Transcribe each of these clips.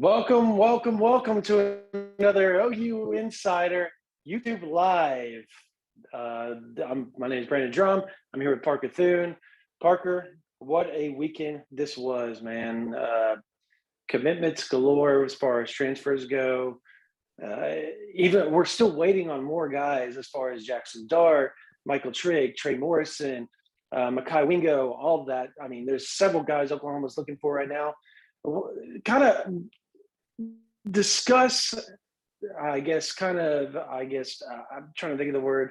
Welcome to another OU Insider YouTube Live. My name is Brandon Drumm. I'm here with Parker Thune. Parker, what a weekend this was, man. Commitments galore as far as transfers go. Even we're still waiting on more guys as far as Jackson Dart, Michael Trigg, Trey Morris, Makai Wingo, all of that. I mean, there's several guys Oklahoma's looking for right now. Kind of discuss, I'm trying to think of the word,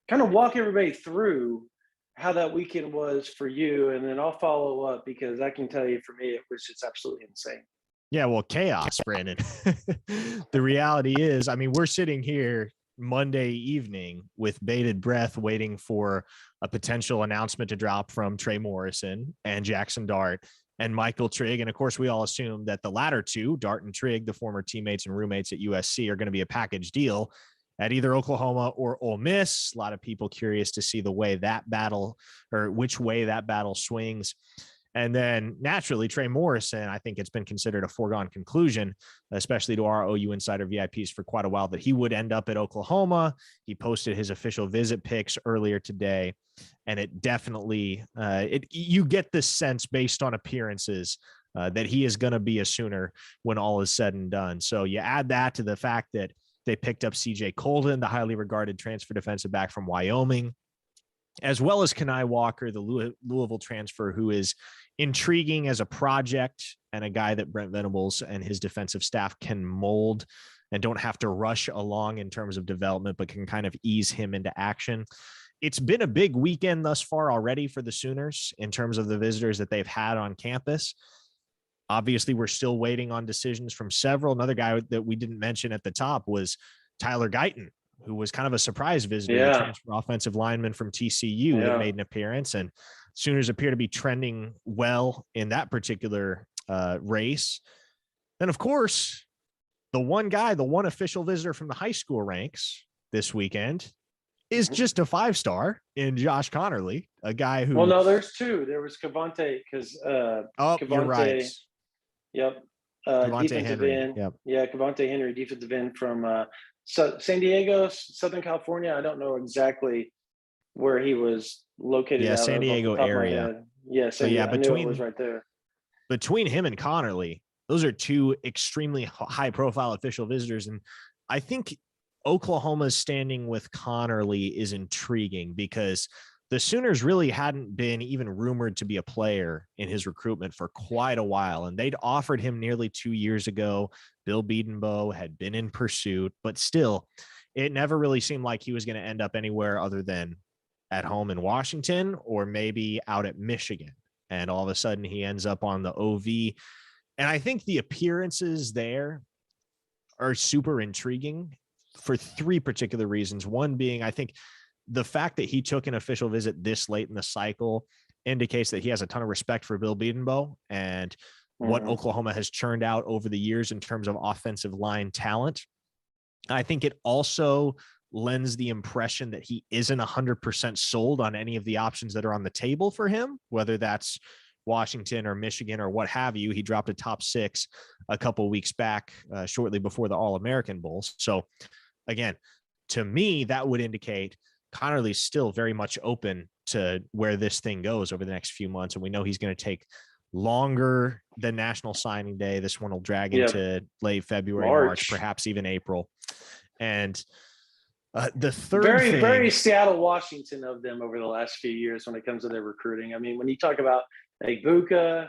kind of walk everybody through how that weekend was for you, and then I'll follow up because I can tell you for me, it was just absolutely insane. Yeah, well, chaos, Brandon. The reality is, I mean, we're sitting here Monday evening with bated breath waiting for a potential announcement to drop from Trey Morris and Jackson Dart and Michael Trigg. And of course, we all assume that the latter two, Dart and Trigg, the former teammates and roommates at USC, are going to be a package deal at either Oklahoma or Ole Miss. A lot of people curious to see the way that battle, or which way that battle swings. And then naturally, Trey Morrison, I think it's been considered a foregone conclusion, especially to our OU Insider VIPs for quite a while, that he would end up at Oklahoma. He posted his official visit pics earlier today, and it definitely, you get this sense based on appearances that he is going to be a Sooner when all is said and done. So you add that to the fact that they picked up CJ Colden, the highly regarded transfer defensive back from Wyoming, as well as Kenai Walker, the Louisville transfer, who is intriguing as a project and a guy that Brent Venables and his defensive staff can mold and don't have to rush along in terms of development, but can kind of ease him into action. It's been a big weekend thus far already for the Sooners in terms of the visitors that they've had on campus. Obviously, we're still waiting on decisions from several. Another guy that we didn't mention at the top was Tyler Guyton, who was kind of a surprise visitor, the transfer offensive lineman from TCU that made an appearance, and Sooners appear to be trending well in that particular race. Then, of course, the one official visitor from the high school ranks this weekend is just a 5-star in Josh Connerly, a guy who. Well, no, there's two. There was Cavante because. You're right. Yep. Cavante Henry. Yep. Yeah, Cavante Henry, defensive end from San Diego, Southern California. I don't know exactly where he was located. Yeah, San Diego area. Yeah, so yeah, I knew it was right there. Between him and Connerly, those are two extremely high-profile official visitors, and I think Oklahoma's standing with Connerly is intriguing because the Sooners really hadn't been even rumored to be a player in his recruitment for quite a while, and they'd offered him nearly 2 years ago. Bill Bedenbaugh had been in pursuit, but still, it never really seemed like he was going to end up anywhere other than at home in Washington or maybe out at Michigan. And all of a sudden, he ends up on the OV. And I think the appearances there are super intriguing for three particular reasons. One being, I think, the fact that he took an official visit this late in the cycle indicates that he has a ton of respect for Bill Bedenbaugh and what Oklahoma has churned out over the years in terms of offensive line talent. I think it also lends the impression that he isn't 100% sold on any of the options that are on the table for him, whether that's Washington or Michigan or what have you. He dropped a top 6 a couple weeks back, shortly before the All-American Bowls. So again, to me, that would indicate Connerly's still very much open to where this thing goes over the next few months. And we know he's going to take longer than National Signing Day. This one will drag into late February, March, perhaps even April. And the third very Seattle, Washington of them over the last few years when it comes to their recruiting. I mean, when you talk about like Buka,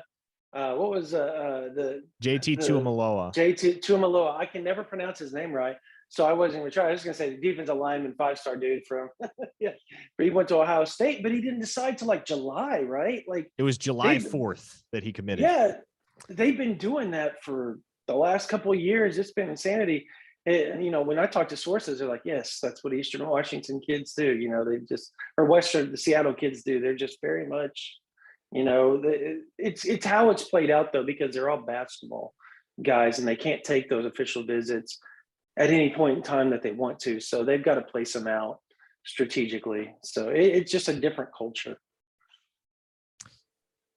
what was the JT Tuimoloau? JT Tuimoloau. I can never pronounce his name right. So I wasn't going to try. I was going to say the defensive lineman, 5-star dude from, but he went to Ohio State, but he didn't decide till like July, right? Like it was July 4th that he committed. Yeah, they've been doing that for the last couple of years. It's been insanity. When I talk to sources, they're like, yes, that's what Eastern Washington kids do. The Seattle kids do. They're just very much, it's how it's played out though, because they're all basketball guys and they can't take those official visits at any point in time that they want to. So they've got to place them out strategically. So it's just a different culture.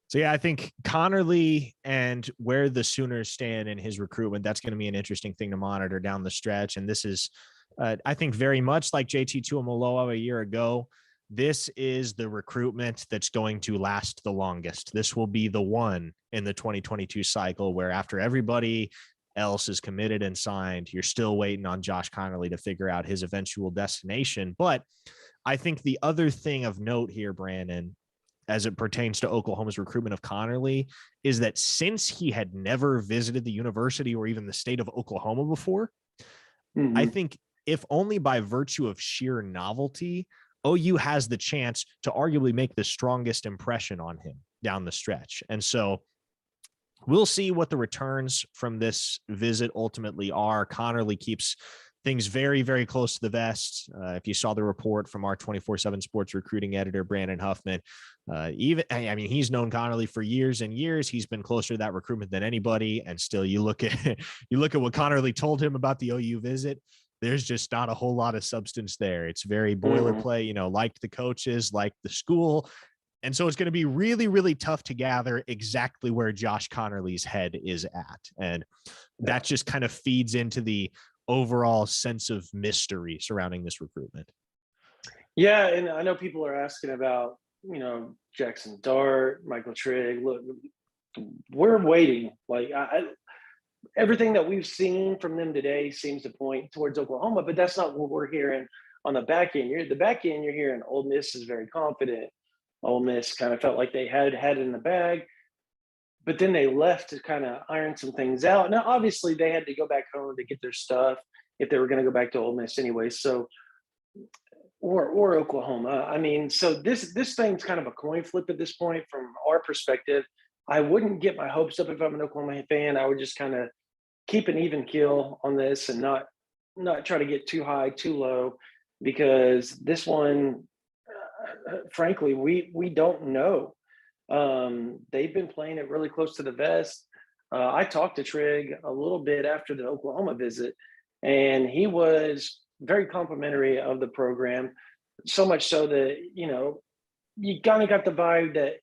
It's So, yeah, I think Connerly and where the Sooners stand in his recruitment, that's going to be an interesting thing to monitor down the stretch. And this is, I think, very much like JT Tuimoloau a year ago. This is the recruitment that's going to last the longest. This will be the one in the 2022 cycle where after everybody else is committed and signed, you're still waiting on Josh Connerly to figure out his eventual destination. But I think the other thing of note here, Brandon, as it pertains to Oklahoma's recruitment of Connerly, is that since he had never visited the university or even the state of Oklahoma before, I think if only by virtue of sheer novelty, OU has the chance to arguably make the strongest impression on him down the stretch. And so we'll see what the returns from this visit ultimately are. Connerly keeps things very, very close to the vest. If you saw the report from our 24/7 sports recruiting editor, Brandon Huffman, he's known Connerly for years and years. He's been closer to that recruitment than anybody. And still you look at what Connerly told him about the OU visit. There's just not a whole lot of substance there. It's very boilerplate, liked the coaches, liked the school. And so it's going to be really, really tough to gather exactly where Josh Connerly's head is at. And that just kind of feeds into the overall sense of mystery surrounding this recruitment. Yeah, and I know people are asking about, Jackson Dart, Michael Trigg. Look, we're waiting. Like everything that we've seen from them today seems to point towards Oklahoma, but that's not what we're hearing on the back end. You're hearing Ole Miss is very confident. Ole Miss kind of felt like they had it in the bag, but then they left to kind of iron some things out. Now, obviously, they had to go back home to get their stuff if they were going to go back to Ole Miss anyway. So, or Oklahoma. I mean, so this thing's kind of a coin flip at this point from our perspective. I wouldn't get my hopes up if I'm an Oklahoma fan. I would just kind of keep an even keel on this and not try to get too high, too low, because this one, frankly, we don't know. They've been playing it really close to the vest. I talked to Trigg a little bit after the Oklahoma visit, and he was very complimentary of the program, so much so that, you kind of got the vibe that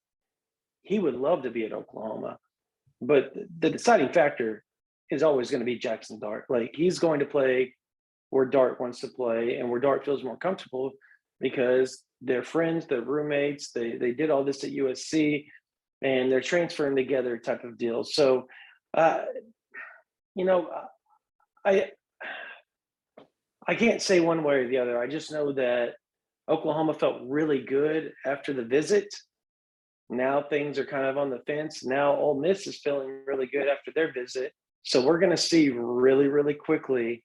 he would love to be at Oklahoma. But the deciding factor is always going to be Jackson Dart. Like, he's going to play where Dart wants to play and where Dart feels more comfortable, because they're friends, they're roommates, they did all this at USC, and they're transferring together type of deal. So, I can't say one way or the other. I just know that Oklahoma felt really good after the visit. Now things are kind of on the fence. Now Ole Miss is feeling really good after their visit. So we're going to see really, really quickly.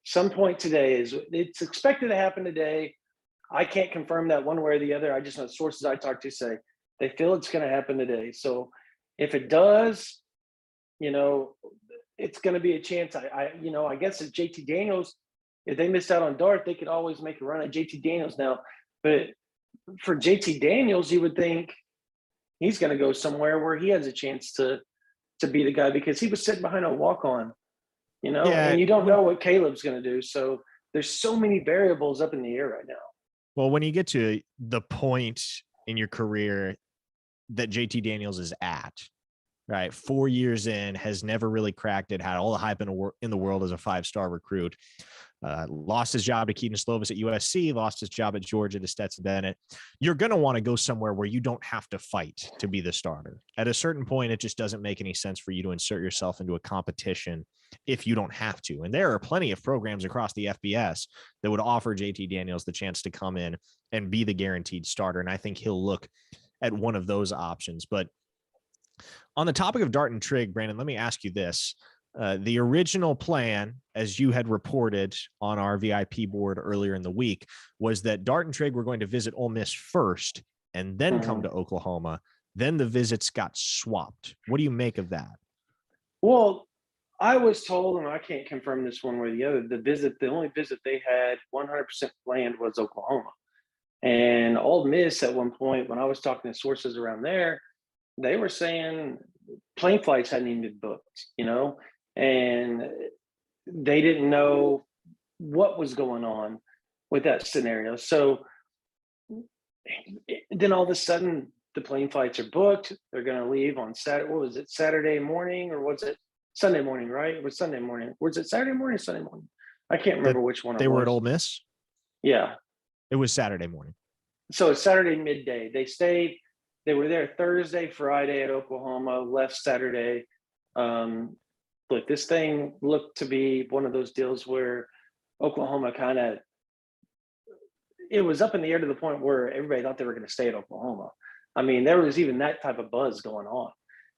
Some point today it's expected to happen today. I can't confirm that one way or the other. I just know sources I talk to say they feel it's going to happen today. So if it does, it's going to be a chance. I guess if JT Daniels, if they missed out on Dart, they could always make a run at JT Daniels now. But for JT Daniels, you would think he's going to go somewhere where he has a chance to be the guy, because he was sitting behind a walk-on, and you don't know what Caleb's going to do. So there's so many variables up in the air right now. Well, when you get to the point in your career that JT Daniels is at, right, 4 years in, has never really cracked it, had all the hype in the world as a 5-star recruit, lost his job to Keaton Slovis at USC, lost his job at Georgia to Stetson Bennett. You're going to want to go somewhere where you don't have to fight to be the starter. At a certain point, it just doesn't make any sense for you to insert yourself into a competition if you don't have to. And there are plenty of programs across the FBS that would offer JT Daniels the chance to come in and be the guaranteed starter. And I think he'll look at one of those options. But on the topic of Dart and Trigg, Brandon, let me ask you this. The original plan, as you had reported on our VIP board earlier in the week, was that Dart and Trigg were going to visit Ole Miss first and then come to Oklahoma. Then the visits got swapped. What do you make of that? Well, I was told, and I can't confirm this one way or the other, the only visit they had 100% planned was Oklahoma. And Ole Miss at one point, when I was talking to sources around there, they were saying plane flights hadn't even been booked, and they didn't know what was going on with that scenario. So then all of a sudden, the plane flights are booked. They're going to leave on Saturday. What was it? Saturday morning, or was it Sunday morning? Right? It was Sunday morning. Was it Saturday morning or Sunday morning? I can't remember which one it was. They were at Ole Miss. Yeah, it was Saturday morning. So it's Saturday midday. They stayed. They were there Thursday, Friday at Oklahoma. Left Saturday. Look, this thing looked to be one of those deals where Oklahoma it was up in the air to the point where everybody thought they were going to stay at Oklahoma. I mean, there was even that type of buzz going on.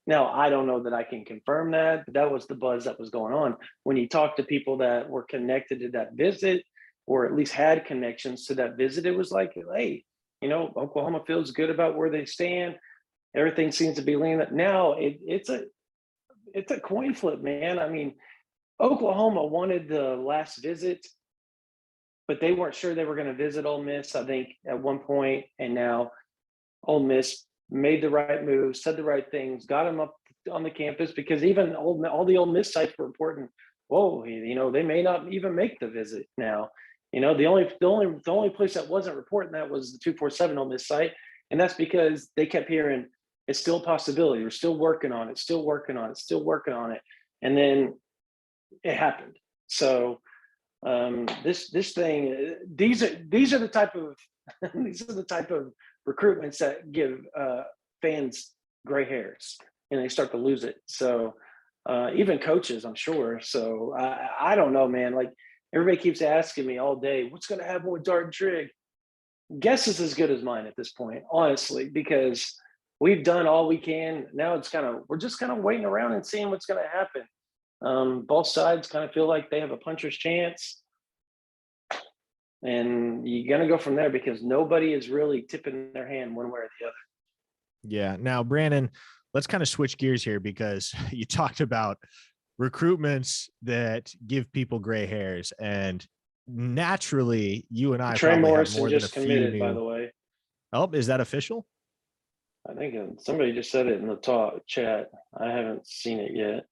Now, I don't know that I can confirm that, but that was the buzz that was going on. When you talk to people that were connected to that visit, or at least had connections to that visit, it was like, hey, Oklahoma feels good about where they stand. Everything seems to be leaning. Now it's a coin flip, man. I mean, Oklahoma wanted the last visit, but they weren't sure they were going to visit Ole Miss, I think, at one point. And now Ole Miss made the right move, said the right things, got them up on the campus, because even all the Ole Miss sites were reporting, whoa, they may not even make the visit now. The only place that wasn't reporting that was the 247 Ole Miss site. And that's because they kept hearing, it's still a possibility. We're still working on it, still working on it, still working on it. And then it happened. So this thing, these are the type of recruitments that give fans gray hairs, and they start to lose it. So even coaches, I'm sure. So I don't know, man. Like, everybody keeps asking me all day, what's going to happen with Dart and Trigg? Guess is as good as mine at this point, honestly, because we've done all we can. Now we're just kind of waiting around and seeing what's going to happen. Both sides kind of feel like they have a puncher's chance, and you're going to go from there, because nobody is really tipping their hand one way or the other. Yeah. Now, Brandon, let's kind of switch gears here, because you talked about recruitments that give people gray hairs, and naturally you and I Trey Morris more just than a committed, few by the way. Oh, is that official? I think somebody just said it in the chat. I haven't seen it yet.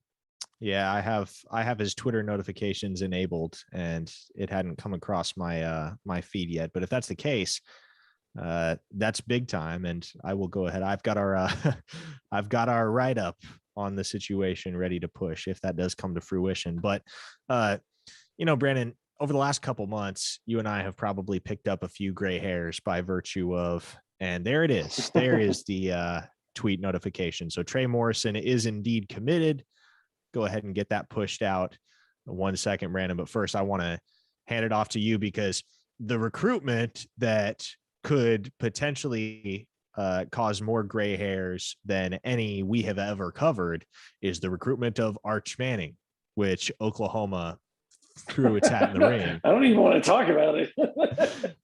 Yeah, I have his Twitter notifications enabled, and it hadn't come across my my feed yet. But if that's the case, that's big time, and I will go ahead. I've got our I've got our write up on the situation ready to push if that does come to fruition. But Brandon, over the last couple months, you and I have probably picked up a few gray hairs by virtue of, and there it is. There is the tweet notification. So Trey Morrison is indeed committed. Go ahead and get that pushed out. 1 second, Brandon. But first, I want to hand it off to you, because the recruitment that could potentially cause more gray hairs than any we have ever covered is the recruitment of Arch Manning, which Oklahoma threw its hat in the ring. I don't even want to talk about it.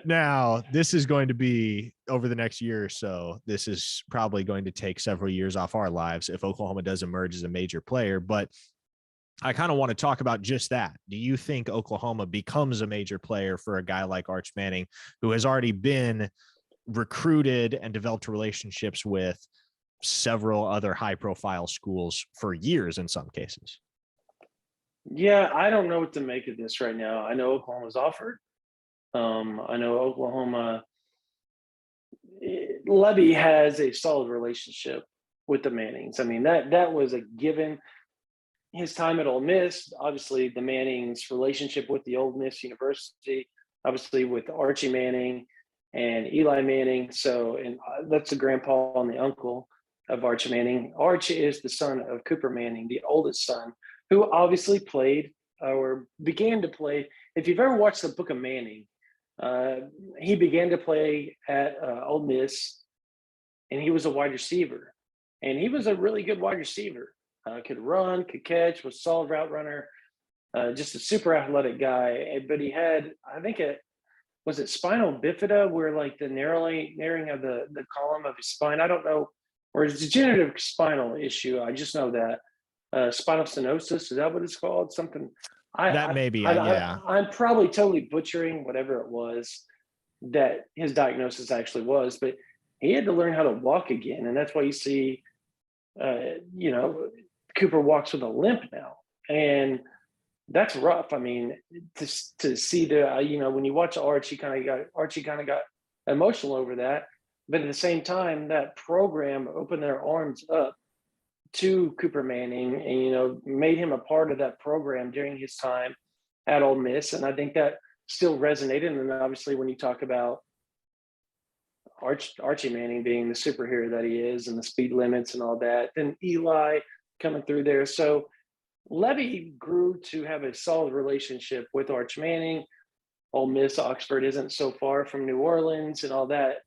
Now, this is going to be over the next year or so. This is probably going to take several years off our lives if Oklahoma does emerge as a major player. But I kind of want to talk about just that. Do you think Oklahoma becomes a major player for a guy like Arch Manning, who has already been recruited and developed relationships with several other high-profile schools for years in some cases? Yeah, I don't know what to make of this right now. I know Oklahoma's offered. I know Oklahoma, Levy has a solid relationship with the Mannings. I mean, that was a given. His time at Ole Miss, obviously the Mannings' relationship with the Ole Miss University, obviously with Archie Manning and Eli Manning. So, and that's the grandpa and the uncle of Archie Manning. Archie is the son of Cooper Manning, the oldest son, who obviously played or began to play. If you've ever watched the Book of Manning, he began to play at Ole Miss, and he was a wide receiver. And he was a really good wide receiver. Could run, could catch, was a solid route runner, just a super athletic guy. But he had, I think was it spinal bifida, where like the narrowing of the column of his spine, I don't know, or it's a degenerative spinal issue. I just know that spinal stenosis, is that what it's called? Something. Yeah. I'm probably totally butchering whatever it was that his diagnosis actually was, but he had to learn how to walk again. And that's why you see, Cooper walks with a limp now. And that's rough. I mean, to see when you watch Archie kind of got emotional over that. But at the same time, that program opened their arms up to Cooper Manning and, made him a part of that program during his time at Ole Miss. And I think that still resonated. And then obviously when you talk about Archie Manning being the superhero that he is and the speed limits and all that, then Eli coming through there. So Levy grew to have a solid relationship with Arch Manning. Ole Miss, Oxford isn't so far from New Orleans and all that.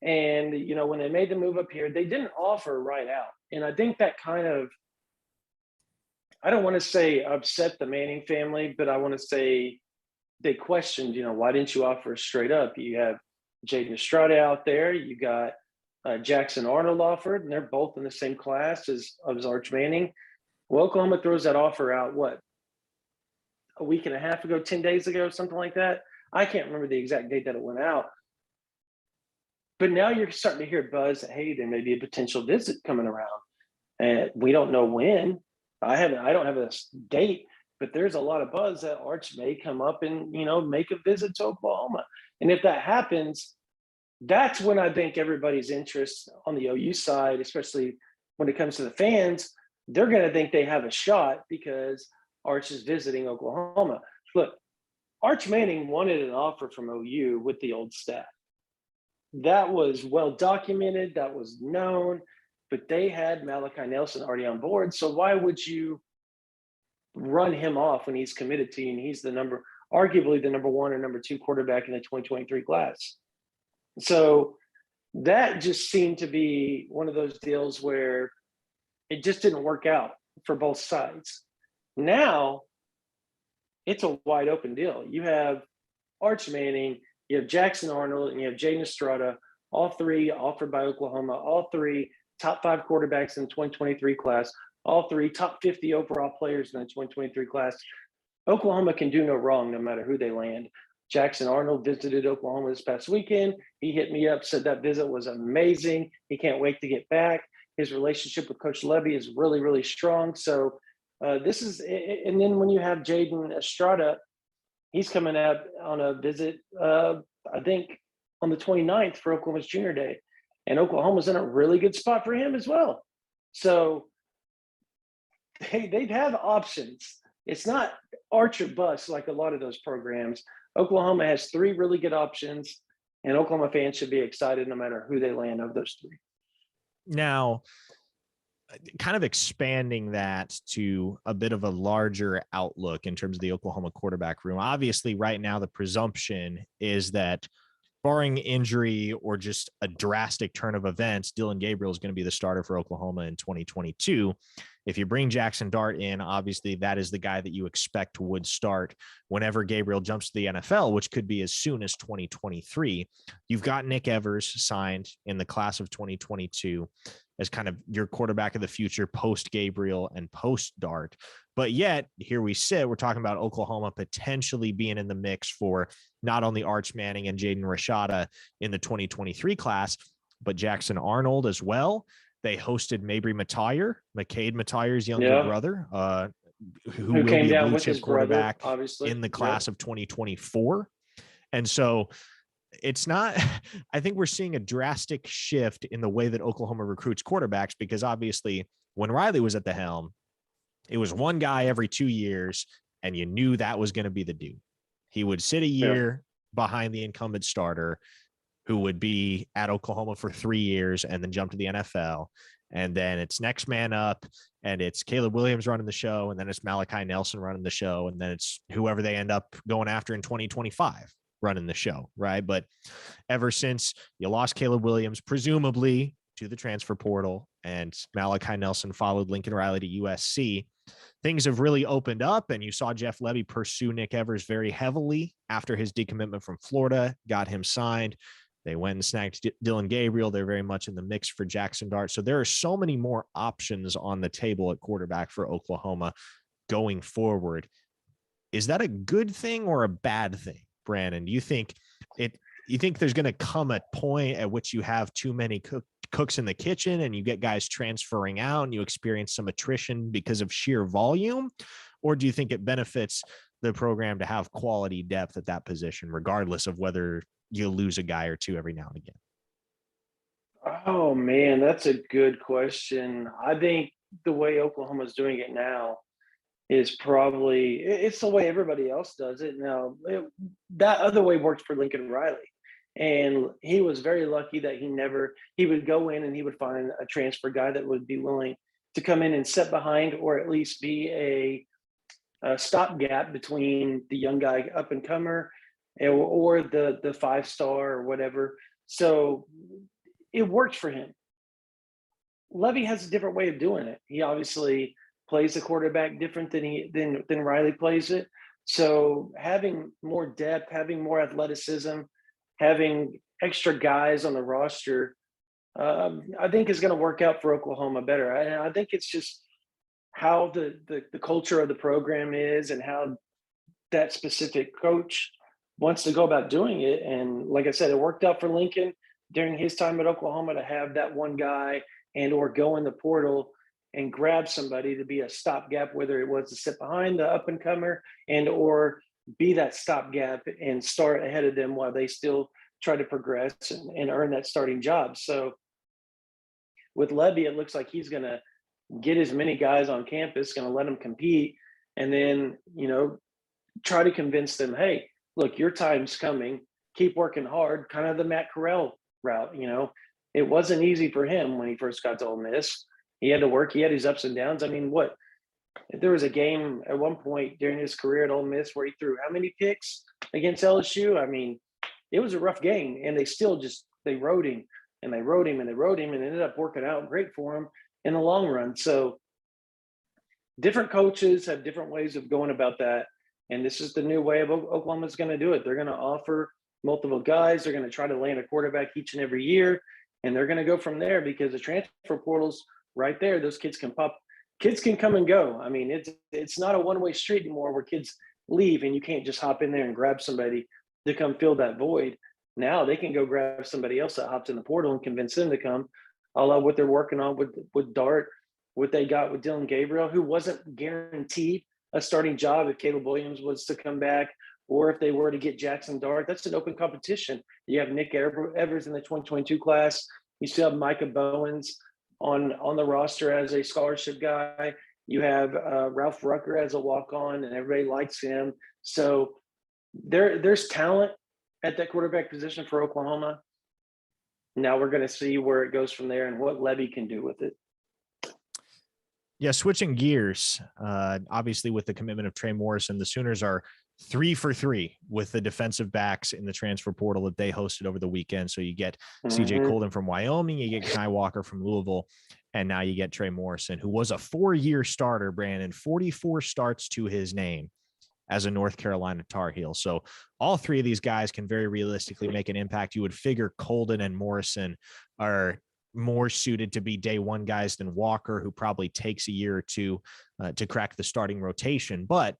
And, when they made the move up here, they didn't offer right out. And I think that kind of, I don't want to say upset the Manning family, but I want to say they questioned, why didn't you offer straight up? You have Jaden Estrada out there. You got Jackson Arnold offered, and they're both in the same class as Arch Manning. Well, Oklahoma throws that offer out, a week and a half ago, 10 days ago, something like that. I can't remember the exact date that it went out. But now you're starting to hear buzz that, hey, there may be a potential visit coming around. And we don't know when. I don't have a date, but there's a lot of buzz that Arch may come up and, make a visit to Oklahoma. And if that happens, that's when I think everybody's interest on the OU side, especially when it comes to the fans, they're going to think they have a shot because Arch is visiting Oklahoma. Look, Arch Manning wanted an offer from OU with the old staff. That was well documented. That was known, but they had Malachi Nelson already on board. So why would you run him off when he's committed to you and he's arguably the number 1 or number 2 quarterback in the 2023 class? So that just seemed to be one of those deals where it just didn't work out for both sides. Now it's a wide open deal. You have Arch Manning, you have Jackson Arnold, and you have Jaden Estrada, all three offered by Oklahoma, all three top 5 quarterbacks in the 2023 class, all three top 50 overall players in the 2023 class. Oklahoma can do no wrong no matter who they land. Jackson Arnold visited Oklahoma this past weekend. He hit me up, said that visit was amazing. He can't wait to get back. His relationship with Coach Levy is really, really strong. So this is, and then when you have Jaden Estrada, he's coming out on a visit, I think, on the 29th for Oklahoma's Junior Day. And Oklahoma's in a really good spot for him as well. So they'd have options. It's not arch or bust like a lot of those programs. Oklahoma has 3 really good options, and Oklahoma fans should be excited no matter who they land of those 3. Now, kind of expanding that to a bit of a larger outlook in terms of the Oklahoma quarterback room. Obviously, right now, the presumption is that barring injury or just a drastic turn of events, Dillon Gabriel is going to be the starter for Oklahoma in 2022. If you bring Jackson Dart in, obviously that is the guy that you expect would start whenever Gabriel jumps to the NFL, which could be as soon as 2023. You've got Nick Evers signed in the class of 2022 as kind of your quarterback of the future post Gabriel and post Dart. But yet here we sit, we're talking about Oklahoma potentially being in the mix for not only Arch Manning and Jaden Rashada in the 2023 class, but Jackson Arnold as well. They hosted Mabry McCade Mattire's younger brother, who will came be a down blue with chip his brother, quarterback obviously, in the class of 2024. And so it's not, I think we're seeing a drastic shift in the way that Oklahoma recruits quarterbacks, because obviously when Riley was at the helm, it was one guy every 2 years, and you knew that was going to be the dude. He would sit a year behind the incumbent starter, who would be at Oklahoma for 3 years and then jump to the NFL. And then it's next man up, and it's Caleb Williams running the show. And then it's Malachi Nelson running the show. And then it's whoever they end up going after in 2025 running the show. Right. But ever since you lost Caleb Williams, presumably to the transfer portal, and Malachi Nelson followed Lincoln Riley to USC, things have really opened up, and you saw Jeff Levy pursue Nick Evers very heavily after his decommitment from Florida, got him signed. They went and snagged Dillon Gabriel. They're very much in the mix for Jackson Dart. So there are so many more options on the table at quarterback for Oklahoma going forward. Is that a good thing or a bad thing, Brandon? Do you think there's going to come a point at which you have too many cooks in the kitchen and you get guys transferring out and you experience some attrition because of sheer volume? Or do you think it benefits the program to have quality depth at that position, regardless of whether you lose a guy or two every now and again? Oh man, that's a good question. I think the way Oklahoma's doing it now is probably it's the way everybody else does it now. That other way worked for Lincoln Riley, and he was very lucky that he would go in and he would find a transfer guy that would be willing to come in and sit behind or at least be a stopgap between the young guy up and comer or the 5 star or whatever. So it worked for him. Levy has a different way of doing it. He obviously plays the quarterback different than Riley plays it. So having more depth, having more athleticism, having extra guys on the roster, I think is going to work out for Oklahoma better. I think it's just how the culture of the program is and how that specific coach wants to go about doing it. And like I said, it worked out for Lincoln during his time at Oklahoma to have that one guy and or go in the portal and grab somebody to be a stopgap, whether it was to sit behind the up and comer and or be that stopgap and start ahead of them while they still try to progress and earn that starting job. So with Levy, it looks like he's going to get as many guys on campus, going to let them compete, and then try to convince them, hey, look, your time's coming. Keep working hard. Kind of the Matt Corral route. It wasn't easy for him when he first got to Ole Miss. He had to work. He had his ups and downs. I mean, there was a game at one point during his career at Ole Miss where he threw how many picks against LSU? I mean, it was a rough game, and they still they rode him and they rode him and they rode him, and it ended up working out great for him in the long run. So different coaches have different ways of going about that. And this is the new way of Oklahoma's going to do it. They're going to offer multiple guys. They're going to try to land a quarterback each and every year. And they're going to go from there because the transfer portal's right there. Those kids can pop. Kids can come and go. I mean, it's not a one-way street anymore where kids leave and you can't just hop in there and grab somebody to come fill that void. Now they can go grab somebody else that hops in the portal and convince them to come. I love what they're working on with Dart, what they got with Dillon Gabriel, who wasn't guaranteed a starting job if Caleb Williams was to come back, or if they were to get Jackson Dart. That's an open competition. You have Nick Evers in the 2022 class. You still have Micah Bowens on the roster as a scholarship guy. You have Ralph Rucker as a walk-on, and everybody likes him. So there's talent at that quarterback position for Oklahoma. Now we're going to see where it goes from there and what Levy can do with it. Yeah, switching gears, obviously with the commitment of Trey Morris, and the Sooners are 3 for 3 with the defensive backs in the transfer portal that they hosted over the weekend. So you get CJ Colden from Wyoming, you get Kai Walker from Louisville, and now you get Trey Morrison, who was a 4-year starter, Brandon, 44 starts to his name as a North Carolina Tar Heel. So all three of these guys can very realistically make an impact. You would figure Colden and Morrison are more suited to be day one guys than Walker, who probably takes a year or two to crack the starting rotation. But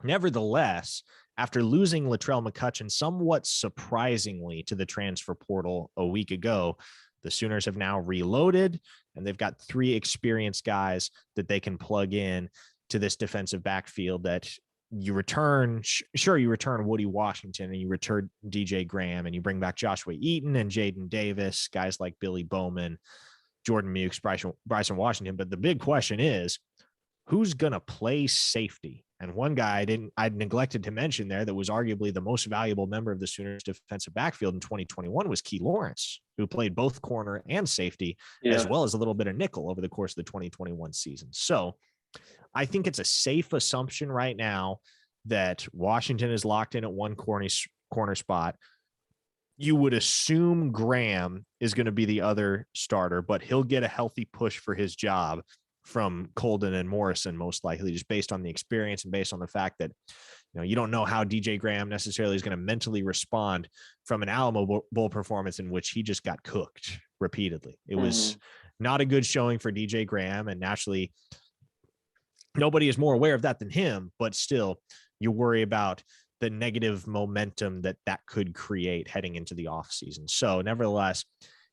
nevertheless, after losing Latrell McCutcheon somewhat surprisingly to the transfer portal a week ago, the Sooners have now reloaded, and they've got 3 experienced guys that they can plug in to this defensive backfield that you return. Sure, you return Woody Washington and you return DJ Graham and you bring back Joshua Eaton and Jaden Davis, guys like Billy Bowman, Jordan Mukes, Bryson Washington. But the big question is, who's going to play safety? And one guy I'd neglected to mention there that was arguably the most valuable member of the Sooners defensive backfield in 2021 was Key Lawrence, who played both corner and safety, as well as a little bit of nickel over the course of the 2021 season. So I think it's a safe assumption right now that Washington is locked in at one corner spot. You would assume Graham is going to be the other starter, but he'll get a healthy push for his job from Colden and Morrison, most likely, just based on the experience and based on the fact that, you don't know how DJ Graham necessarily is going to mentally respond from an Alamo Bowl performance in which he just got cooked repeatedly. It was not a good showing for DJ Graham, and naturally nobody is more aware of that than him, but still you worry about the negative momentum that could create heading into the offseason. So nevertheless,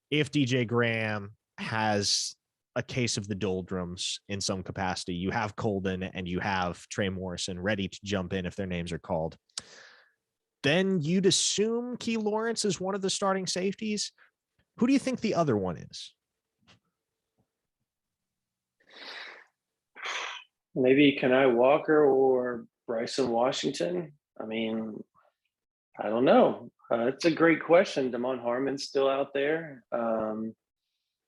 if DJ Graham has a case of the doldrums in some capacity, you have Colden and you have Trey Morrison ready to jump in if their names are called, then you'd assume Key Lawrence is one of the starting safeties. Who do you think the other one is? Maybe Kenai Walker or Bryson Washington. I mean, I don't know. It's a great question. Damon Harmon's still out there. You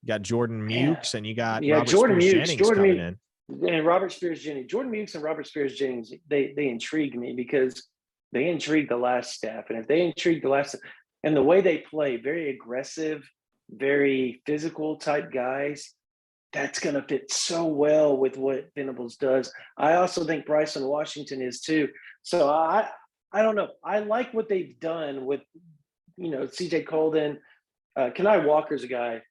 got Jordan Mukes and you got Yeah, Robert Jordan Spears Mukes, Jennings coming in. And Robert Spears Jennings. Jordan Mukes and Robert Spears Jennings, they intrigue me because they intrigue the last staff. And if they intrigue the last, and the way they play, very aggressive, very physical type guys, that's going to fit so well with what Venables does. I also think Bryson Washington is too. So I don't know. I like what they've done with, CJ Colden. Kenai Walker's a guy.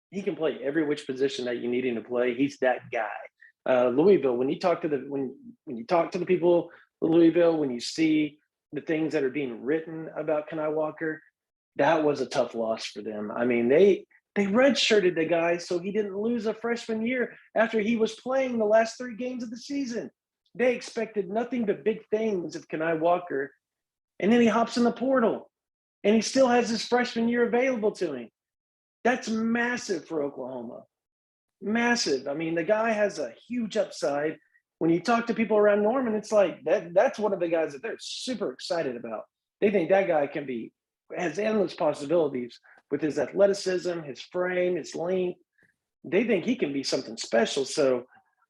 He can play every which position that you need him to play. He's that guy. Louisville, when you talk to the people in Louisville, when you see the things that are being written about Kenai Walker, that was a tough loss for them. I mean, they redshirted the guy so he didn't lose a freshman year after he was playing the last 3 games of the season. They expected nothing but big things of Kenai Walker, and then he hops in the portal, and he still has his freshman year available to him. That's massive for Oklahoma. Massive. I mean, the guy has a huge upside. When you talk to people around Norman, it's like that's one of the guys that they're super excited about. They think that guy has endless possibilities with his athleticism, his frame, his length. They think he can be something special. So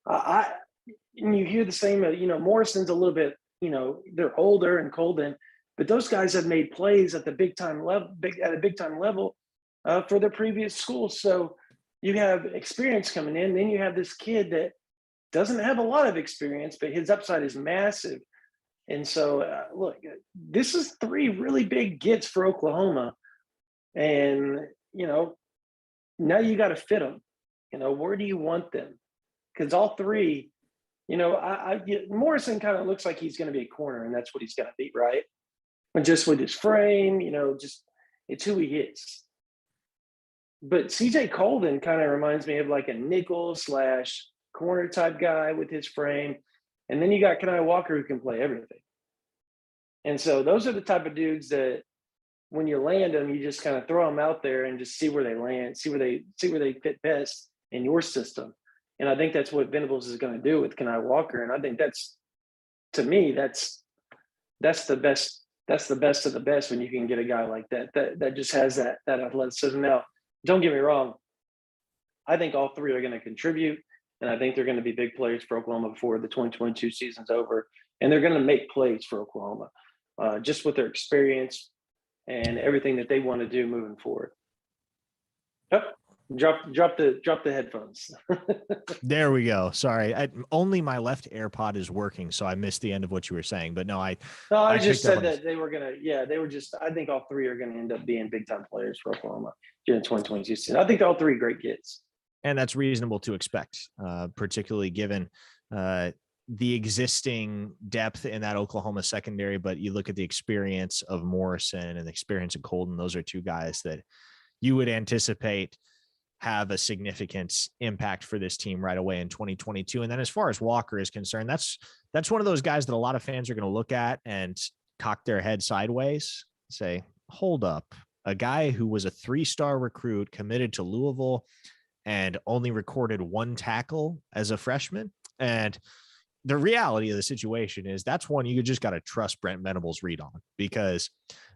and you hear the same, Morrison's a little bit, they're older and Colden, but those guys have made plays at the big time level for their previous schools. So you have experience coming in. Then you have this kid that doesn't have a lot of experience, but his upside is massive. And so, look, this is 3 really big gets for Oklahoma. And, now you got to fit them. Where do you want them? Because all 3, Morrison kind of looks like he's going to be a corner, and that's what he's going to be, right? And just with his frame, it's who he is. But CJ Colden kind of reminds me of like a nickel / corner type guy with his frame. And then you got Kenai Walker who can play everything. And so those are the type of dudes that when you land them, you just kind of throw them out there and just see where they land, see where they fit best in your system. And I think that's what Venables is going to do with Kenai Walker. And I think that's the best. That's the best of the best when you can get a guy like that just has that athleticism. Now, don't get me wrong. I think all 3 are going to contribute, and I think they're going to be big players for Oklahoma before the 2022 season's over. And they're going to make plays for Oklahoma, just with their experience and everything that they want to do moving forward. Oh, drop the headphones. There we go. Sorry, only my left AirPod is working, so I missed the end of what you were saying. But no, I just said that they were gonna. Yeah, they were just. I think all 3 are going to end up being big time players for Oklahoma during 2022 season. I think all 3 great gets, and that's reasonable to expect, particularly given the existing depth in that Oklahoma secondary. But you look at the experience of Morrison and the experience of Colden; those are 2 guys that you would anticipate have a significant impact for this team right away in 2022. And then as far as Walker is concerned, that's one of those guys that a lot of fans are going to look at and cock their head sideways, say, hold up, a guy who was a 3-star recruit committed to Louisville and only recorded 1 tackle as a freshman. And the reality of the situation is that's one you just got to trust Brent Venables' read on, because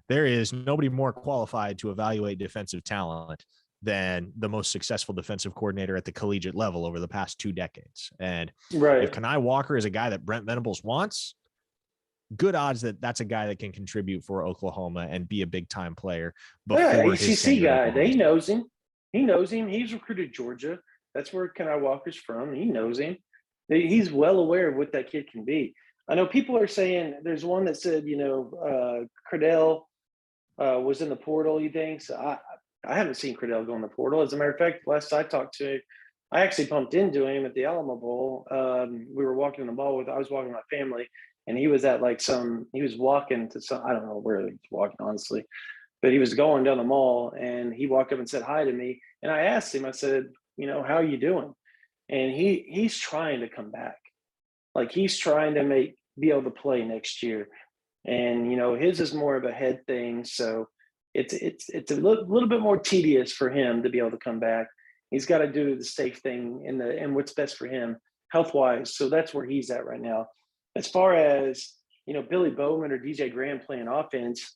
there is nobody more qualified to evaluate defensive talent than the most successful defensive coordinator at the collegiate level over the past 2 decades. And if Kenai Walker is a guy that Brent Venables wants, good odds that that's a guy that can contribute for Oklahoma and be a big time player. ACC guy. He knows him. He's recruited Georgia. That's where Kenai Walker's from. He knows him. He's well aware of what that kid can be. I know people are saying, there's one that said, Credell was in the portal, he thinks. I haven't seen Credell go in the portal. As a matter of fact, last I talked to him, I actually bumped into him at the Alamo Bowl. We were walking the ball I was walking with my family, and he was at he was walking to some, I don't know where he was walking, honestly, but he was going down the mall, and he walked up and said hi to me. And I asked him, I said, how are you doing? And he's trying to come back. Like, he's trying to be able to play next year. And, his is more of a head thing. So it's a little bit more tedious for him to be able to come back. He's got to do the safe thing and what's best for him health wise. So that's where he's at right now. As far as Billy Bowman or DJ Graham playing offense,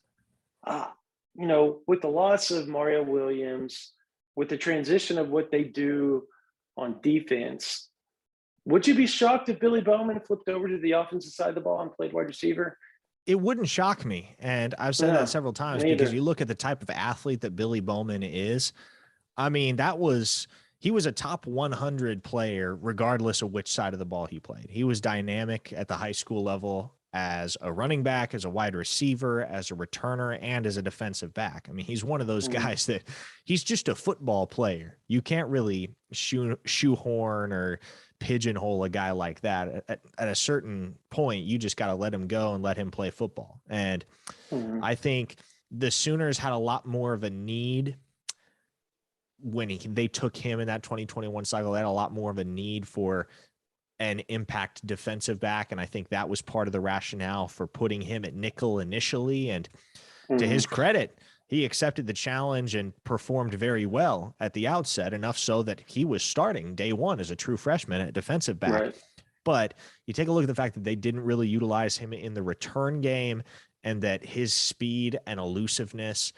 with the loss of Mario Williams, with the transition of what they do on defense, would you be shocked if Billy Bowman flipped over to the offensive side of the ball and played wide receiver? It wouldn't shock me. And I've said that several times because you look at the type of athlete that Billy Bowman is. I mean, he was a top 100 player, regardless of which side of the ball he played. He was dynamic at the high school level as a running back, as a wide receiver, as a returner, and as a defensive back. I mean, he's one of those guys that he's just a football player. You can't really shoehorn or pigeonhole a guy like that. At a certain point, you just got to let him go and let him play football. And I think the Sooners had a lot more of a need when they took him in that 2021 cycle. They had a lot more of a need for an impact defensive back. And I think that was part of the rationale for putting him at nickel initially. And to his credit, he accepted the challenge and performed very well at the outset, enough so that he was starting day one as a true freshman at defensive back. Right. But you take a look at the fact that they didn't really utilize him in the return game, and that his speed and elusiveness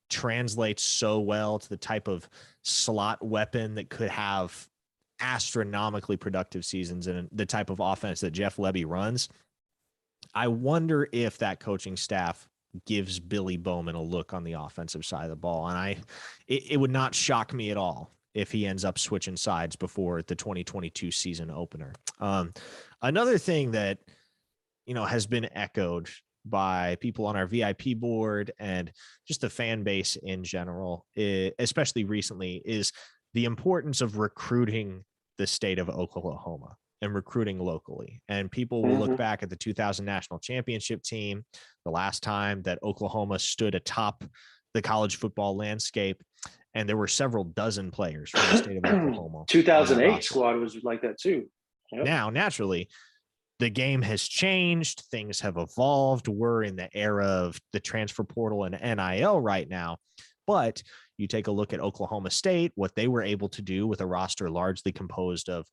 translates so well to the type of slot weapon that could have astronomically productive seasons and the type of offense that Jeff Lebby runs. I wonder if that coaching staff gives Billy Bowman a look on the offensive side of the ball. And it would not shock me at all if he ends up switching sides before the 2022 season opener. Another thing that, has been echoed by people on our VIP board and just the fan base in general, especially recently, is the importance of recruiting the state of Oklahoma and recruiting locally. And people will look back at the 2000 national championship team, the last time that Oklahoma stood atop the college football landscape, and there were several dozen players from the state of Oklahoma. 2008 squad was like that too. Yep. Now, naturally, the game has changed. Things have evolved. We're in the era of the transfer portal and NIL right now. But you take a look at Oklahoma State, what they were able to do with a roster largely composed of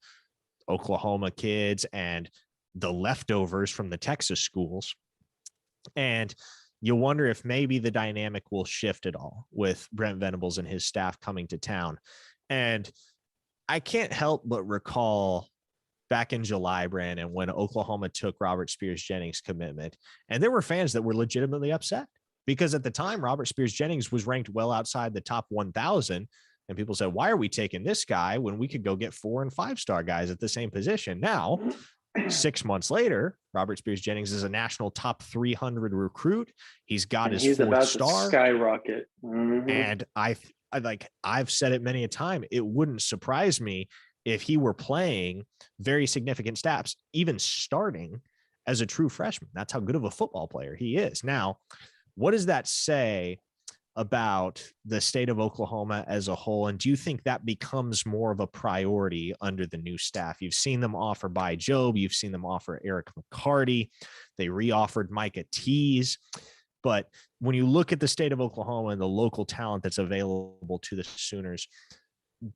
Oklahoma kids and the leftovers from the Texas schools. And you wonder if maybe the dynamic will shift at all with Brent Venables and his staff coming to town. And I can't help but recall back in July, Brandon, when Oklahoma took Robert Spears Jennings' commitment, and there were fans that were legitimately upset because at the time, Robert Spears Jennings was ranked well outside the top 1,000. And people said, why are we taking this guy when we could go get 4- and 5-star guys at the same position? Now, 6 months later, Robert Spears Jennings is a national top 300 recruit. He's got his 4th star. Skyrocket. And I've said it many a time. It wouldn't surprise me if he were playing very significant snaps, even starting as a true freshman. That's how good of a football player he is. Now, what does that say about the state of Oklahoma as a whole? And do you think that becomes more of a priority under the new staff? You've seen them offer By Job. You've seen them offer Eric McCarty. They reoffered Micah Tease. But when you look at the state of Oklahoma and the local talent that's available to the Sooners,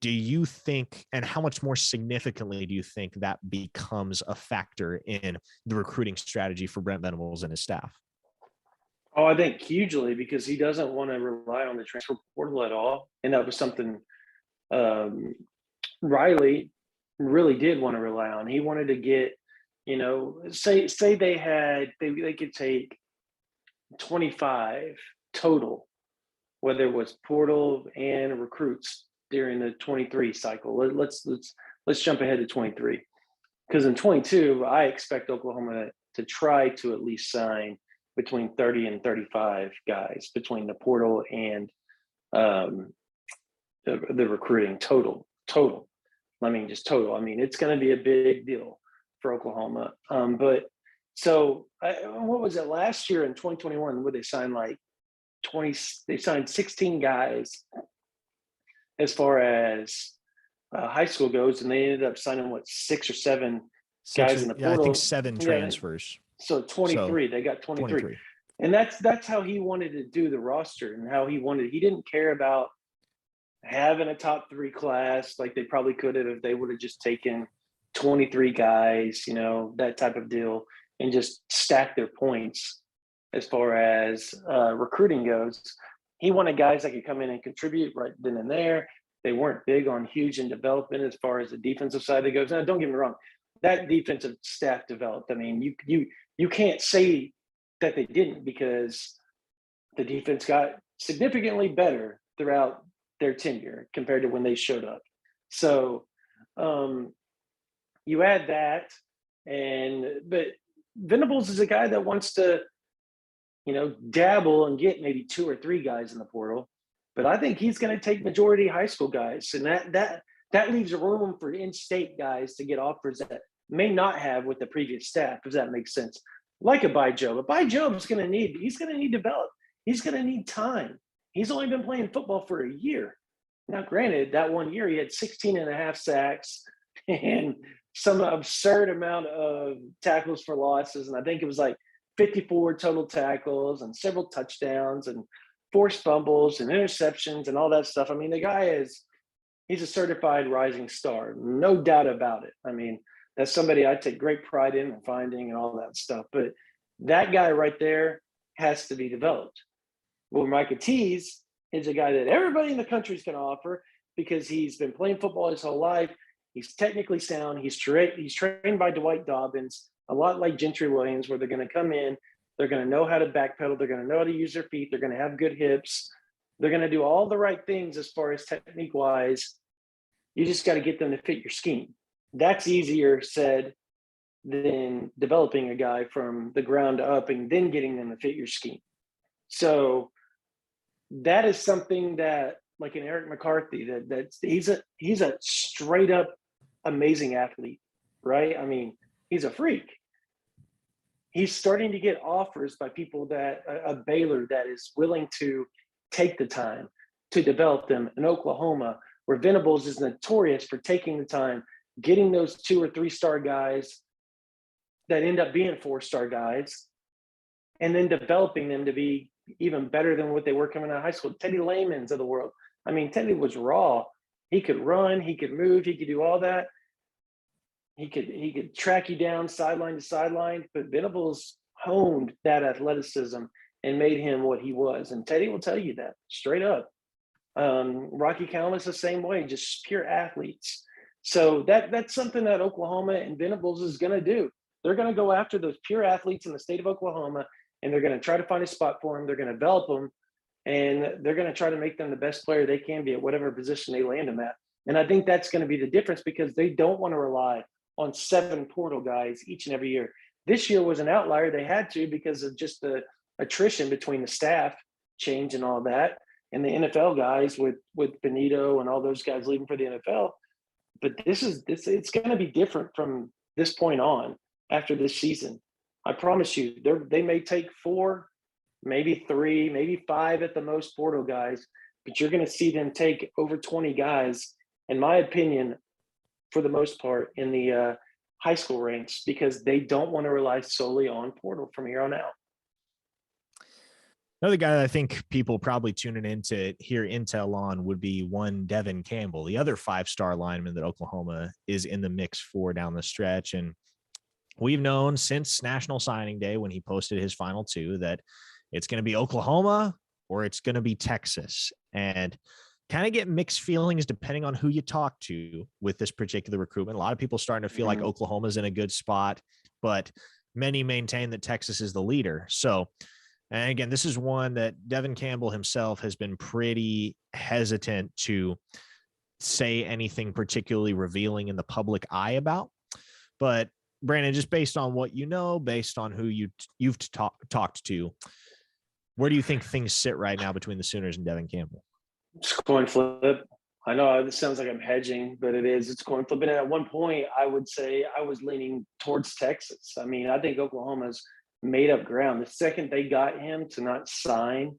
do you think, and how much more significantly do you think that becomes a factor in the recruiting strategy for Brent Venables and his staff? Oh, I think hugely, because he doesn't want to rely on the transfer portal at all. And that was something Riley really did want to rely on. He wanted to get, say they could take 25 total, whether it was portal and recruits during the 23 cycle. Let's jump ahead to 23, because in 22, I expect Oklahoma to try to at least sign between 30 and 35 guys between the portal and the recruiting total. I mean, just total. I mean, it's going to be a big deal for Oklahoma. What was it last year in 2021? Would they sign like 20? They signed 16 guys as far as high school goes, and they ended up signing 6 or 7 guys in the portal. I think 7 transfers. So 23. They got 23. And that's how he wanted to do the roster and how he didn't care about having a top 3 class like they probably could have if they would have just taken 23 guys, that type of deal, and just stack their points as far as recruiting goes. He wanted guys that could come in and contribute right then and there. They weren't big on huge in development as far as the defensive side that goes. Now, don't get me wrong, that defensive staff developed. I mean, you can't say that they didn't, because the defense got significantly better throughout their tenure compared to when they showed up. So you add that, but Venables is a guy that wants to, dabble and get maybe 2 or 3 guys in the portal. But I think he's going to take majority high school guys, and that leaves room for in-state guys to get offers that may not have with the previous staff, if that makes sense. Like a Job. Job's going to need develop. He's going to need time. He's only been playing football for a year. Now, granted, that 1 year he had 16 and a half sacks and some absurd amount of tackles for losses. And I think it was like 54 total tackles and several touchdowns and forced fumbles and interceptions and all that stuff. I mean, the guy he's a certified rising star, no doubt about it. I mean, that's somebody I take great pride in and finding and all that stuff. But that guy right there has to be developed. Well, Micah Tease is a guy that everybody in the country is going to offer because he's been playing football his whole life. He's technically sound. He's trained by Dwight Dobbins, a lot like Gentry Williams, where they're going to come in. They're going to know how to backpedal. They're going to know how to use their feet. They're going to have good hips. They're going to do all the right things as far as technique-wise. You just got to get them to fit your scheme. That's easier said than developing a guy from the ground up and then getting them to fit your scheme. So that is something that, like an Eric McCarthy, he's a straight up amazing athlete, right? I mean, he's a freak. He's starting to get offers by people that a Baylor that is willing to take the time to develop them, in Oklahoma, where Venables is notorious for taking the time, getting those 2 or 3 star guys that end up being 4-star guys, and then developing them to be even better than what they were coming out of high school. Teddy Layman's of the world. I mean, Teddy was raw. He could run, he could move, he could do all that. He could track you down sideline to sideline, but Venables honed that athleticism and made him what he was. And Teddy will tell you that straight up. Rocky Callis the same way, just pure athletes. So that's something that Oklahoma and Venables is going to do. They're going to go after those pure athletes in the state of Oklahoma, and they're going to try to find a spot for them. They're going to develop them, and they're going to try to make them the best player they can be at whatever position they land them at. And I think that's going to be the difference, because they don't want to rely on 7 portal guys each and every year. This year was an outlier. They had to, because of just the attrition between the staff change and all that, and the NFL guys with Benito and all those guys leaving for the NFL. But it's going to be different from this point on after this season. I promise you, they may take 4, maybe 3, maybe 5 at the most portal guys, but you're going to see them take over 20 guys, in my opinion, for the most part, in the high school ranks, because they don't want to rely solely on portal from here on out. Another guy that I think people probably tuning in to hear intel on would be one Devin Campbell, the other 5-star lineman that Oklahoma is in the mix for down the stretch. And we've known since National Signing Day, when he posted his final 2, that it's going to be Oklahoma or it's going to be Texas. And kind of get mixed feelings depending on who you talk to with this particular recruitment. A lot of people starting to feel like Oklahoma's in a good spot, but many maintain that Texas is the leader. So, and again, this is one that Devin Campbell himself has been pretty hesitant to say anything particularly revealing in the public eye about. But Brandon, just based on what you know, based on who you've talked to, where do you think things sit right now between the Sooners and Devin Campbell? It's coin flip. I know this sounds like I'm hedging, but it is. It's coin flip. And at one point, I would say I was leaning towards Texas. I mean, I think Oklahoma's made up ground. The second they got him to not sign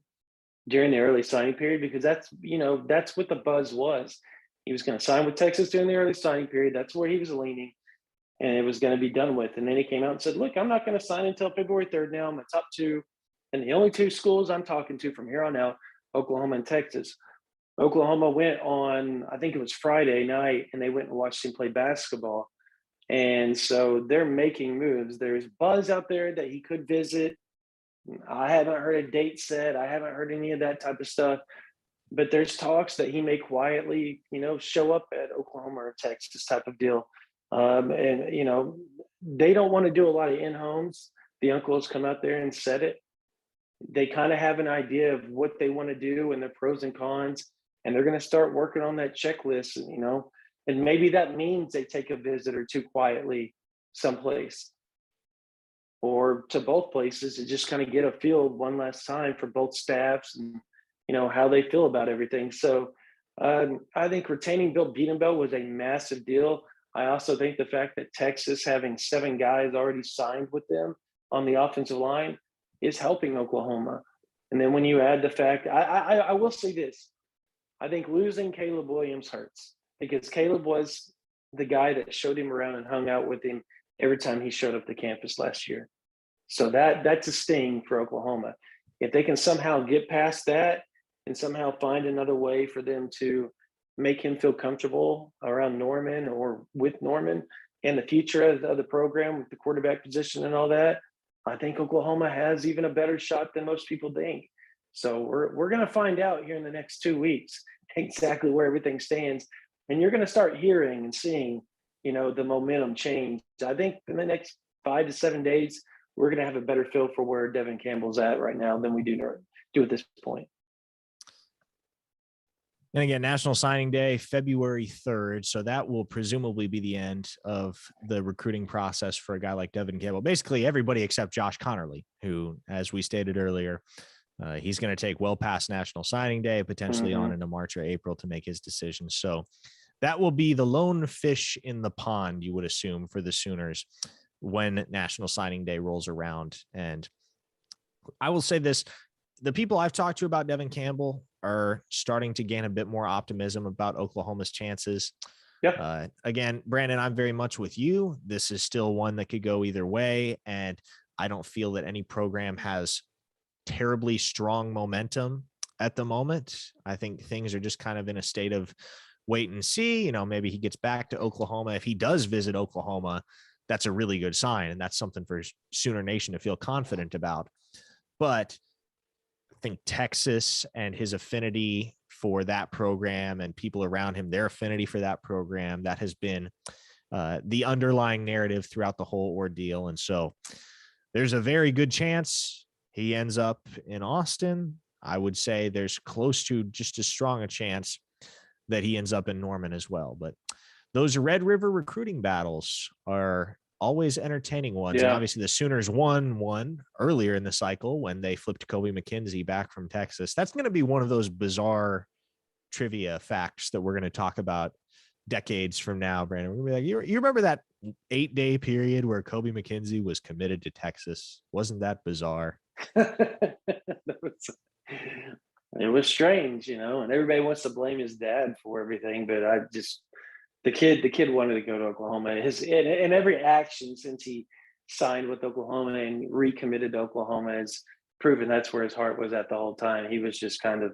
during the early signing period, because that's what the buzz was. He was going to sign with Texas during the early signing period. That's where he was leaning, and it was going to be done with. And then he came out and said, look, I'm not going to sign until February 3rd now. I'm a top 2. And the only two schools I'm talking to from here on out, Oklahoma and Texas. Oklahoma went on, I think it was Friday night, and they went and watched him play basketball. And so they're making moves. There's buzz out there that he could visit. I haven't heard a date set. I haven't heard any of that type of stuff. But there's talks that he may quietly, show up at Oklahoma or Texas type of deal. And, they don't want to do a lot of in-homes. The uncles come out there and said it. They kind of have an idea of what they want to do and the pros and cons. And they're going to start working on that checklist, and maybe that means they take a visit or two quietly someplace or to both places to just kind of get a feel one last time for both staffs and, how they feel about everything. So I think retaining Bill Beatonbell was a massive deal. I also think the fact that Texas having 7 guys already signed with them on the offensive line is helping Oklahoma. And then when you add the fact, I will say this, I think losing Caleb Williams hurts because Caleb was the guy that showed him around and hung out with him every time he showed up to campus last year. So that's a sting for Oklahoma. If they can somehow get past that and somehow find another way for them to make him feel comfortable around Norman or with Norman and the future of the program with the quarterback position and all that, I think Oklahoma has even a better shot than most people think. So we're going to find out here in the next 2 weeks exactly where everything stands. And you're going to start hearing and seeing, the momentum change. I think in the next 5 to 7 days, we're going to have a better feel for where Devin Campbell's at right now than we do at this point. And again, National Signing Day, February 3rd. So that will presumably be the end of the recruiting process for a guy like Devin Campbell. Basically, everybody except Josh Connerly, who, as we stated earlier, he's going to take well past National Signing Day, potentially on into March or April to make his decision. So that will be the lone fish in the pond, you would assume, for the Sooners when National Signing Day rolls around. And I will say this, the people I've talked to about Devin Campbell are starting to gain a bit more optimism about Oklahoma's chances. Yeah. Again, Brandon, I'm very much with you. This is still one that could go either way. And I don't feel that any program has terribly strong momentum at the moment. I think things are just kind of in a state of wait and see. Maybe he gets back to Oklahoma. If he does visit Oklahoma, that's a really good sign. And that's something for Sooner Nation to feel confident about. But I think Texas and his affinity for that program and people around him, their affinity for that program, that has been the underlying narrative throughout the whole ordeal. And so there's a very good chance he ends up in Austin. I would say there's close to just as strong a chance that he ends up in Norman as well. But those Red River recruiting battles are always entertaining ones. Yeah. And obviously the Sooners won one earlier in the cycle when they flipped Kobe McKenzie back from Texas. That's going to be one of those bizarre trivia facts that we're going to talk about decades from now, Brandon. We're going to be like, you remember that 8-day period where Kobe McKenzie was committed to Texas? Wasn't that bizarre? It was strange, and everybody wants to blame his dad for everything, but the kid wanted to go to Oklahoma. And every action since he signed with Oklahoma and recommitted to Oklahoma has proven that's where his heart was at the whole time. He was just kind of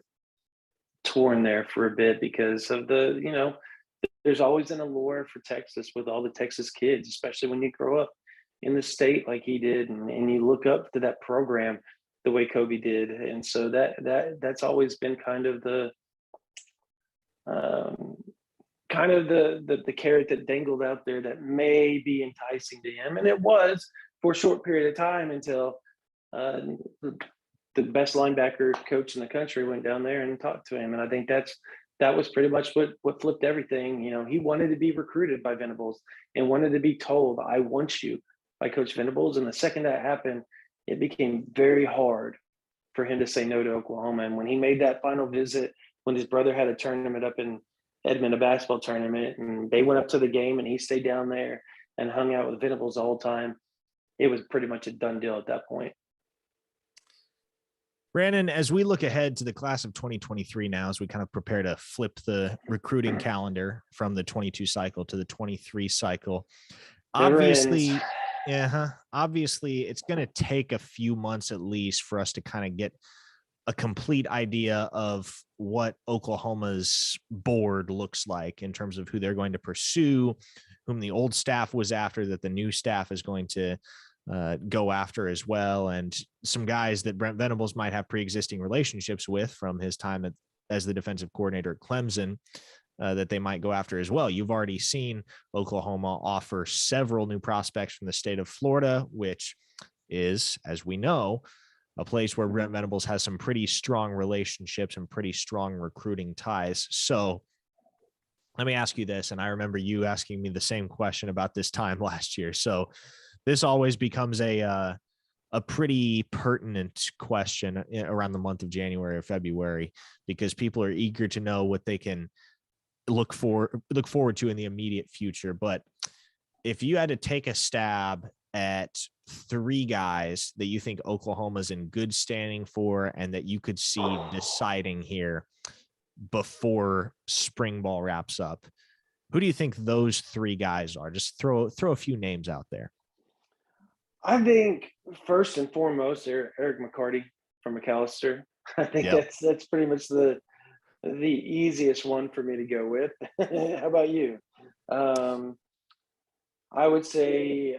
torn there for a bit because of there's always an allure for Texas with all the Texas kids, especially when you grow up in the state like he did, and you look up to that program the way Kobe did. And so that's always been kind of the carrot that dangled out there that may be enticing to him. And it was for a short period of time until the best linebacker coach in the country went down there and talked to him. And I think that was pretty much what flipped everything. He wanted to be recruited by Venables and wanted to be told, I want you, by Coach Venables. And the second that happened, it became very hard for him to say no to Oklahoma. And when he made that final visit, when his brother had a tournament up in Edmond, a basketball tournament, and they went up to the game and he stayed down there and hung out with Venables the whole time, it was pretty much a done deal at that point. Brandon, as we look ahead to the class of 2023 now, as we kind of prepare to flip the recruiting calendar from the 22 cycle to the 23 cycle, obviously Yeah, obviously it's going to take a few months at least for us to kind of get a complete idea of what Oklahoma's board looks like in terms of who they're going to pursue, whom the old staff was after, that the new staff is going to go after as well, and some guys that Brent Venables might have pre-existing relationships with from his time as the defensive coordinator at Clemson. That they might go after as well. You've already seen Oklahoma offer several new prospects from the state of Florida, which is, as we know, a place where Brent Venables has some pretty strong relationships and pretty strong recruiting ties. So let me ask you this, and I remember you asking me the same question about this time last year. So this always becomes a pretty pertinent question around the month of January or February, because people are eager to know what they can look forward to in the immediate future. But if you had to take a stab at 3 guys that you think Oklahoma's in good standing for and that you could see deciding here before spring ball wraps up, who do you think those 3 guys are? Just throw a few names out there. I think first and foremost, Eric McCarty from McAllister. I think that's pretty much the easiest one for me to go with. How about you? I would say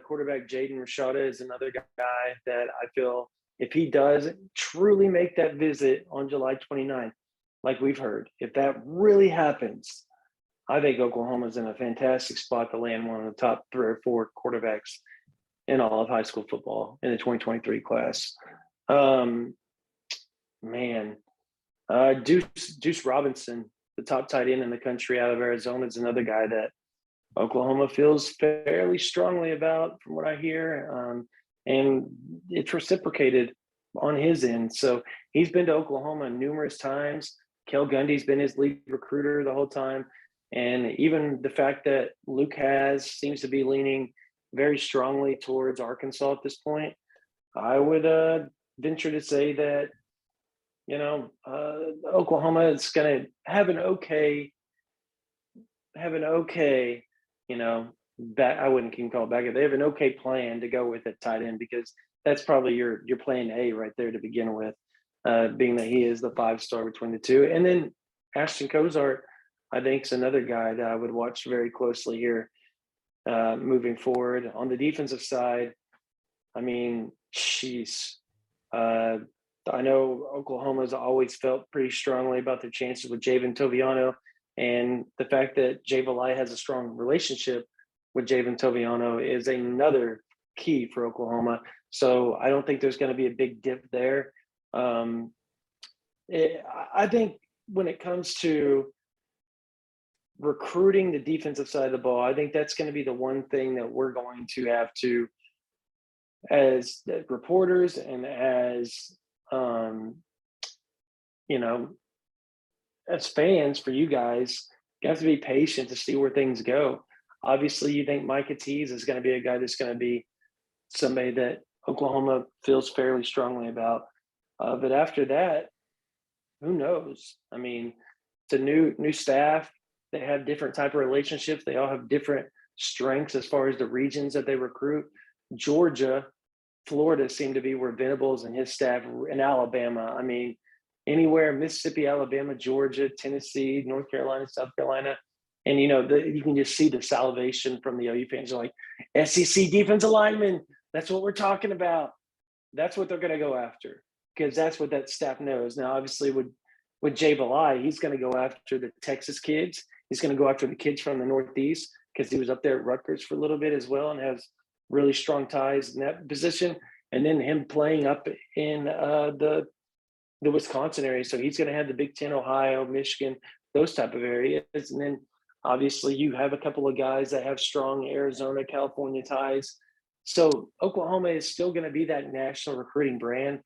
quarterback Jaden Rashada is another guy that I feel if he does truly make that visit on July 29th, like we've heard, if that really happens, I think Oklahoma's in a fantastic spot to land one of the top 3 or 4 quarterbacks in all of high school football in the 2023 class. Deuce Robinson, the top tight end in the country out of Arizona, is another guy that Oklahoma feels fairly strongly about from what I hear. And it's reciprocated on his end. So he's been to Oklahoma numerous times. Kel Gundy's been his lead recruiter the whole time. And even the fact that Luke seems to be leaning very strongly towards Arkansas at this point, I would venture to say that, Oklahoma is going to have an okay, I wouldn't even call it back. They have an okay plan to go with at tight end, because that's probably your plan A right there to begin with, being that he is the 5-star between the two. And then Ashton Cozart, I think, is another guy that I would watch very closely here moving forward. On the defensive side, I mean, I know Oklahoma's always felt pretty strongly about their chances with Javen Toviano, and the fact that Jay Valai has a strong relationship with Javen Toviano is another key for Oklahoma. So I don't think there's going to be a big dip there. I think when it comes to recruiting the defensive side of the ball, I think that's going to be the one thing that we're going to have to, as reporters and as as fans, for you guys, you have to be patient to see where things go. Obviously, you think Micah Tease is going to be a guy that's going to be somebody that Oklahoma feels fairly strongly about. But after that, who knows? I mean, it's a new staff. They have different type of relationships. They all have different strengths as far as the regions that they recruit. Georgia, Florida seem to be where Venables and his staff, in Alabama. I mean, anywhere, Mississippi, Alabama, Georgia, Tennessee, North Carolina, South Carolina. And, you can just see the salivation from the OU fans. They're like, SEC defensive linemen, that's what we're talking about. That's what they're going to go after, because that's what that staff knows. Now, obviously, with Jay Valai, he's going to go after the Texas kids. He's going to go after the kids from the Northeast, because he was up there at Rutgers for a little bit as well and has really strong ties in that position. And then him playing up in the Wisconsin area. So he's going to have the Big Ten, Ohio, Michigan, those type of areas. And then obviously you have a couple of guys that have strong Arizona, California ties. So Oklahoma is still going to be that national recruiting brand.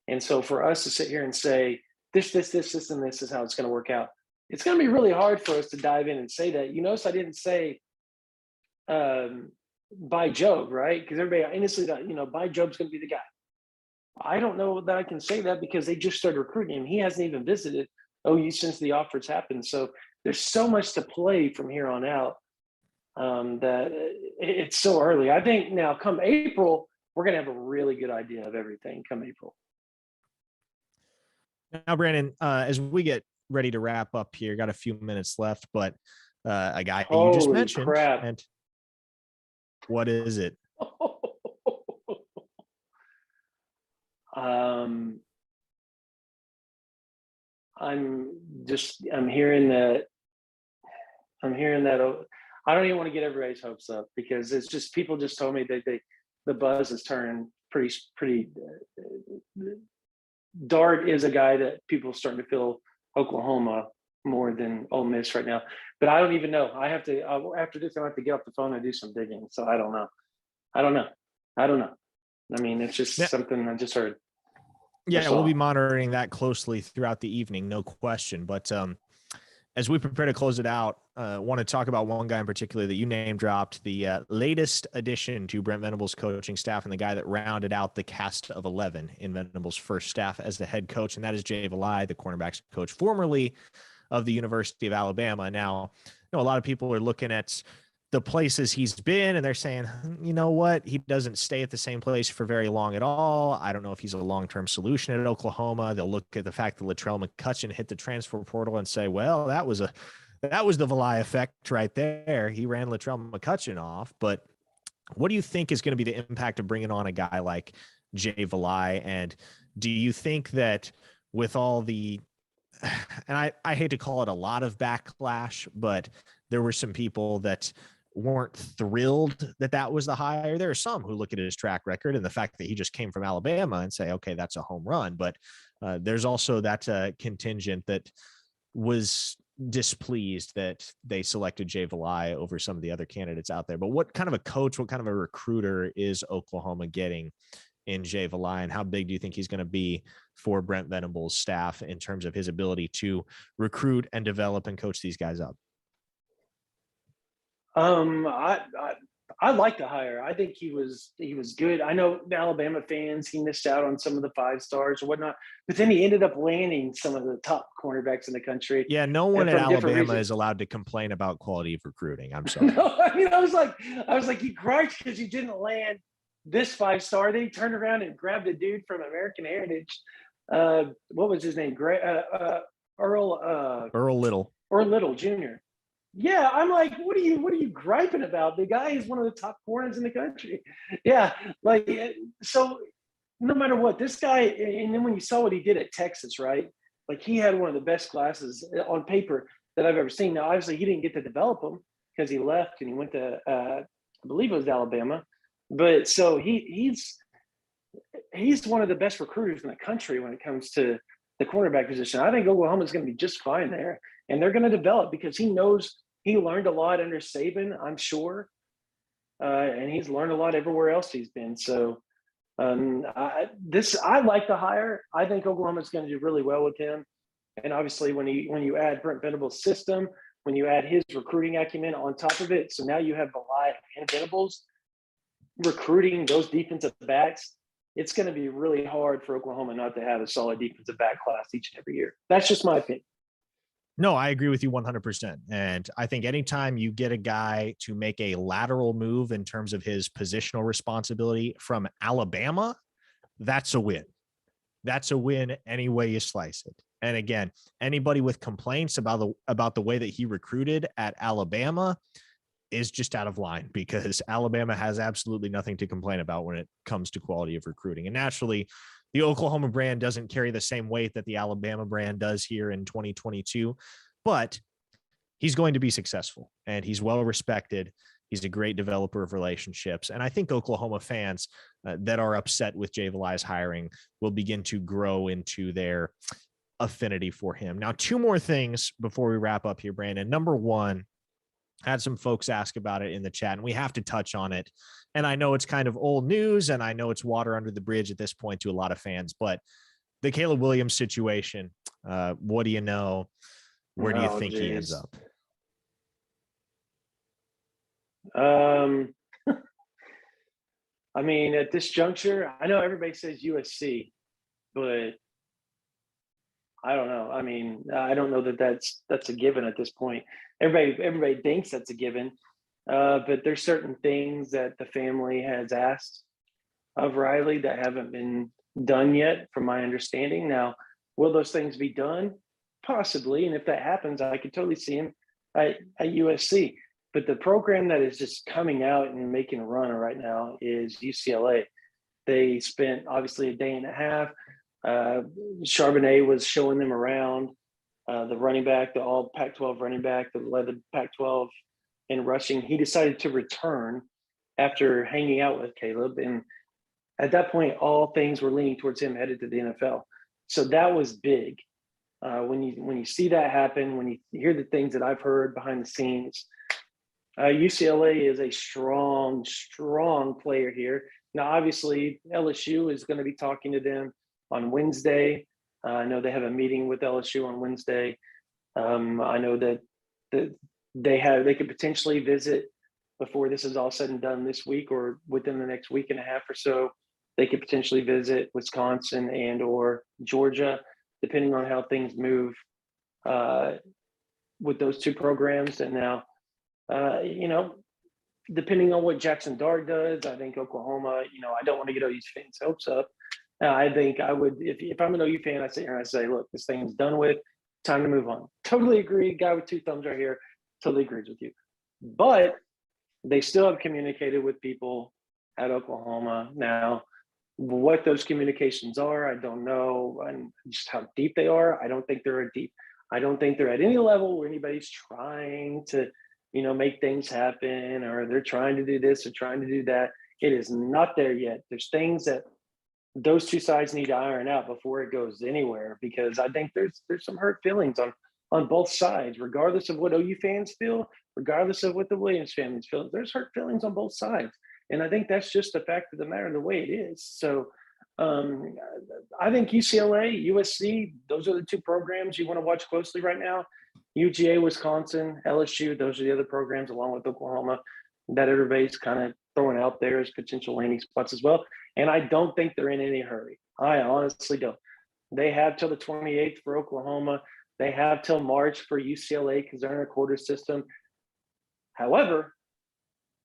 And so for us to sit here and say, this, and this is how it's going to work out, it's going to be really hard for us to dive in and say that. You notice I didn't say by Job, right? Because everybody honestly thought, by Job's going to be the guy. I don't know that I can say that, because they just started recruiting him. He hasn't even visited OU since the offers happened. So there's so much to play from here on out. that it's so early. I think now come April, we're going to have a really good idea of everything come April. Now, Brandon, as we get ready to wrap up here, got a few minutes left, but a guy you just mentioned. Crap. And what is it? I'm hearing that. I don't even want to get everybody's hopes up because it's just people just told me that the buzz is turning pretty. Dart is a guy that people are starting to feel Oklahoma more than Ole Miss right now, but I don't even know. I have to after this. I have to get off the phone and do some digging. So I don't know. I mean, it's just something I just heard. Yeah, we'll be monitoring that closely throughout the evening, no question. But as we prepare to close it out, I want to talk about one guy in particular that you name dropped, the latest addition to Brent Venables' coaching staff and the guy that rounded out the cast of 11 in Venables' first staff as the head coach, and that is Jay Valai, the cornerbacks coach, formerly of the University of Alabama. Now, a lot of people are looking at the places he's been and they're saying, you know what, he doesn't stay at the same place for very long at all. I don't know if he's a long-term solution at Oklahoma. They'll look at the fact that Latrell McCutcheon hit the transfer portal and say, well, that was the Valai effect right there. He ran Latrell McCutcheon off. But what do you think is going to be the impact of bringing on a guy like Jay Valai? And do you think that with all the, and I hate to call it a lot of backlash, but there were some people that weren't thrilled that was the hire. There are some who look at his track record and the fact that he just came from Alabama and say, okay, that's a home run. But there's also that contingent that was displeased that they selected Jay Valai over some of the other candidates out there. But what kind of a coach, what kind of a recruiter is Oklahoma getting in Jay Valai, and how big do you think he's going to be for Brent Venables' staff in terms of his ability to recruit and develop and coach these guys up? I like the hire. I think he was good. I know the Alabama fans, he missed out on some of the 5 stars or whatnot, but then he ended up landing some of the top cornerbacks in the country. Yeah, no one at Alabama is allowed to complain about quality of recruiting. I'm sorry. No, I mean, I was like, he griped because he didn't land this 5-star. Then he turned around and grabbed a dude from American Heritage. What was his name? Earl Little Jr. Yeah, I'm like, what are you griping about? The guy is one of the top corners in the country. Yeah, like, so no matter what, this guy, and then when you saw what he did at Texas, right? Like, he had one of the best classes on paper that I've ever seen. Now, obviously, he didn't get to develop him because he left and he went to, I believe it was Alabama. But so he's one of the best recruiters in the country when it comes to the cornerback position. I think Oklahoma is going to be just fine there. And they're going to develop because he knows he learned a lot under Saban, I'm sure. And he's learned a lot everywhere else he's been. So I like the hire. I think Oklahoma's going to do really well with him. And obviously when you add Brent Venables' system, when you add his recruiting acumen on top of it, so now you have Valai and Venables recruiting those defensive backs, it's going to be really hard for Oklahoma not to have a solid defensive back class each and every year. That's just my opinion. No, I agree with you 100%. And I think anytime you get a guy to make a lateral move in terms of his positional responsibility from Alabama, that's a win. That's a win any way you slice it. And again, anybody with complaints about the way that he recruited at Alabama is just out of line, because Alabama has absolutely nothing to complain about when it comes to quality of recruiting. And naturally, the Oklahoma brand doesn't carry the same weight that the Alabama brand does here in 2022, but he's going to be successful and he's well respected. He's a great developer of relationships. And I think Oklahoma fans that are upset with Jay Valai's hiring will begin to grow into their affinity for him. Now, 2 more things before we wrap up here, Brandon. Number one, I had some folks ask about it in the chat, and we have to touch on it. And I know it's kind of old news, and I know it's water under the bridge at this point to a lot of fans, but the Caleb Williams situation, what do you know? Where do you think he ends up? I mean, at this juncture, I know everybody says USC, but I don't know. I mean, I don't know that that's a given at this point. Everybody thinks that's a given. But there's certain things that the family has asked of Riley that haven't been done yet, from my understanding. Now, will those things be done? Possibly. And if that happens, I could totally see him at USC. But the program that is just coming out and making a run right now is UCLA. They spent obviously a day and a half. Charbonnet was showing them around. The running back, the all Pac-12 running back that led the Pac-12 in rushing, he decided to return after hanging out with Caleb. And at that point, all things were leaning towards him headed to the NFL. So that was big. When you see that happen, when you hear the things that I've heard behind the scenes, UCLA is a strong player here. Now, obviously, LSU is going to be talking to them on Wednesday. I know they have a meeting with LSU on Wednesday. I know that they could potentially visit before this is all said and done this week, or within the next week and a half or so. They could potentially visit Wisconsin and or Georgia, depending on how things move with those two programs. And now, depending on what Jackson Dart does, I think Oklahoma, I don't want to get OU's fans' hopes up. I think I would, if I'm an OU fan, I sit here and I say, look, this thing's done with, time to move on. Totally agree. Guy with two thumbs right here, totally agrees with you. But they still have communicated with people at Oklahoma. Now, what those communications are, I don't know, and just how deep they are. I don't think they're at any level where anybody's trying to, make things happen, or they're trying to do this or trying to do that. It is not there yet. There's things that those two sides need to iron out before it goes anywhere, because I think there's some hurt feelings on both sides, regardless of what OU fans feel, regardless of what the Williams families feel. There's hurt feelings on both sides. And I think that's just the fact of the matter, the way it is. So I think UCLA, USC, those are the two programs you want to watch closely right now. UGA, Wisconsin, LSU, those are the other programs, along with Oklahoma, that everybody's kind of throwing out there as potential landing spots as well. And I don't think they're in any hurry. I honestly don't. They have till the 28th for Oklahoma. They have till March for UCLA because they're in a quarter system. However,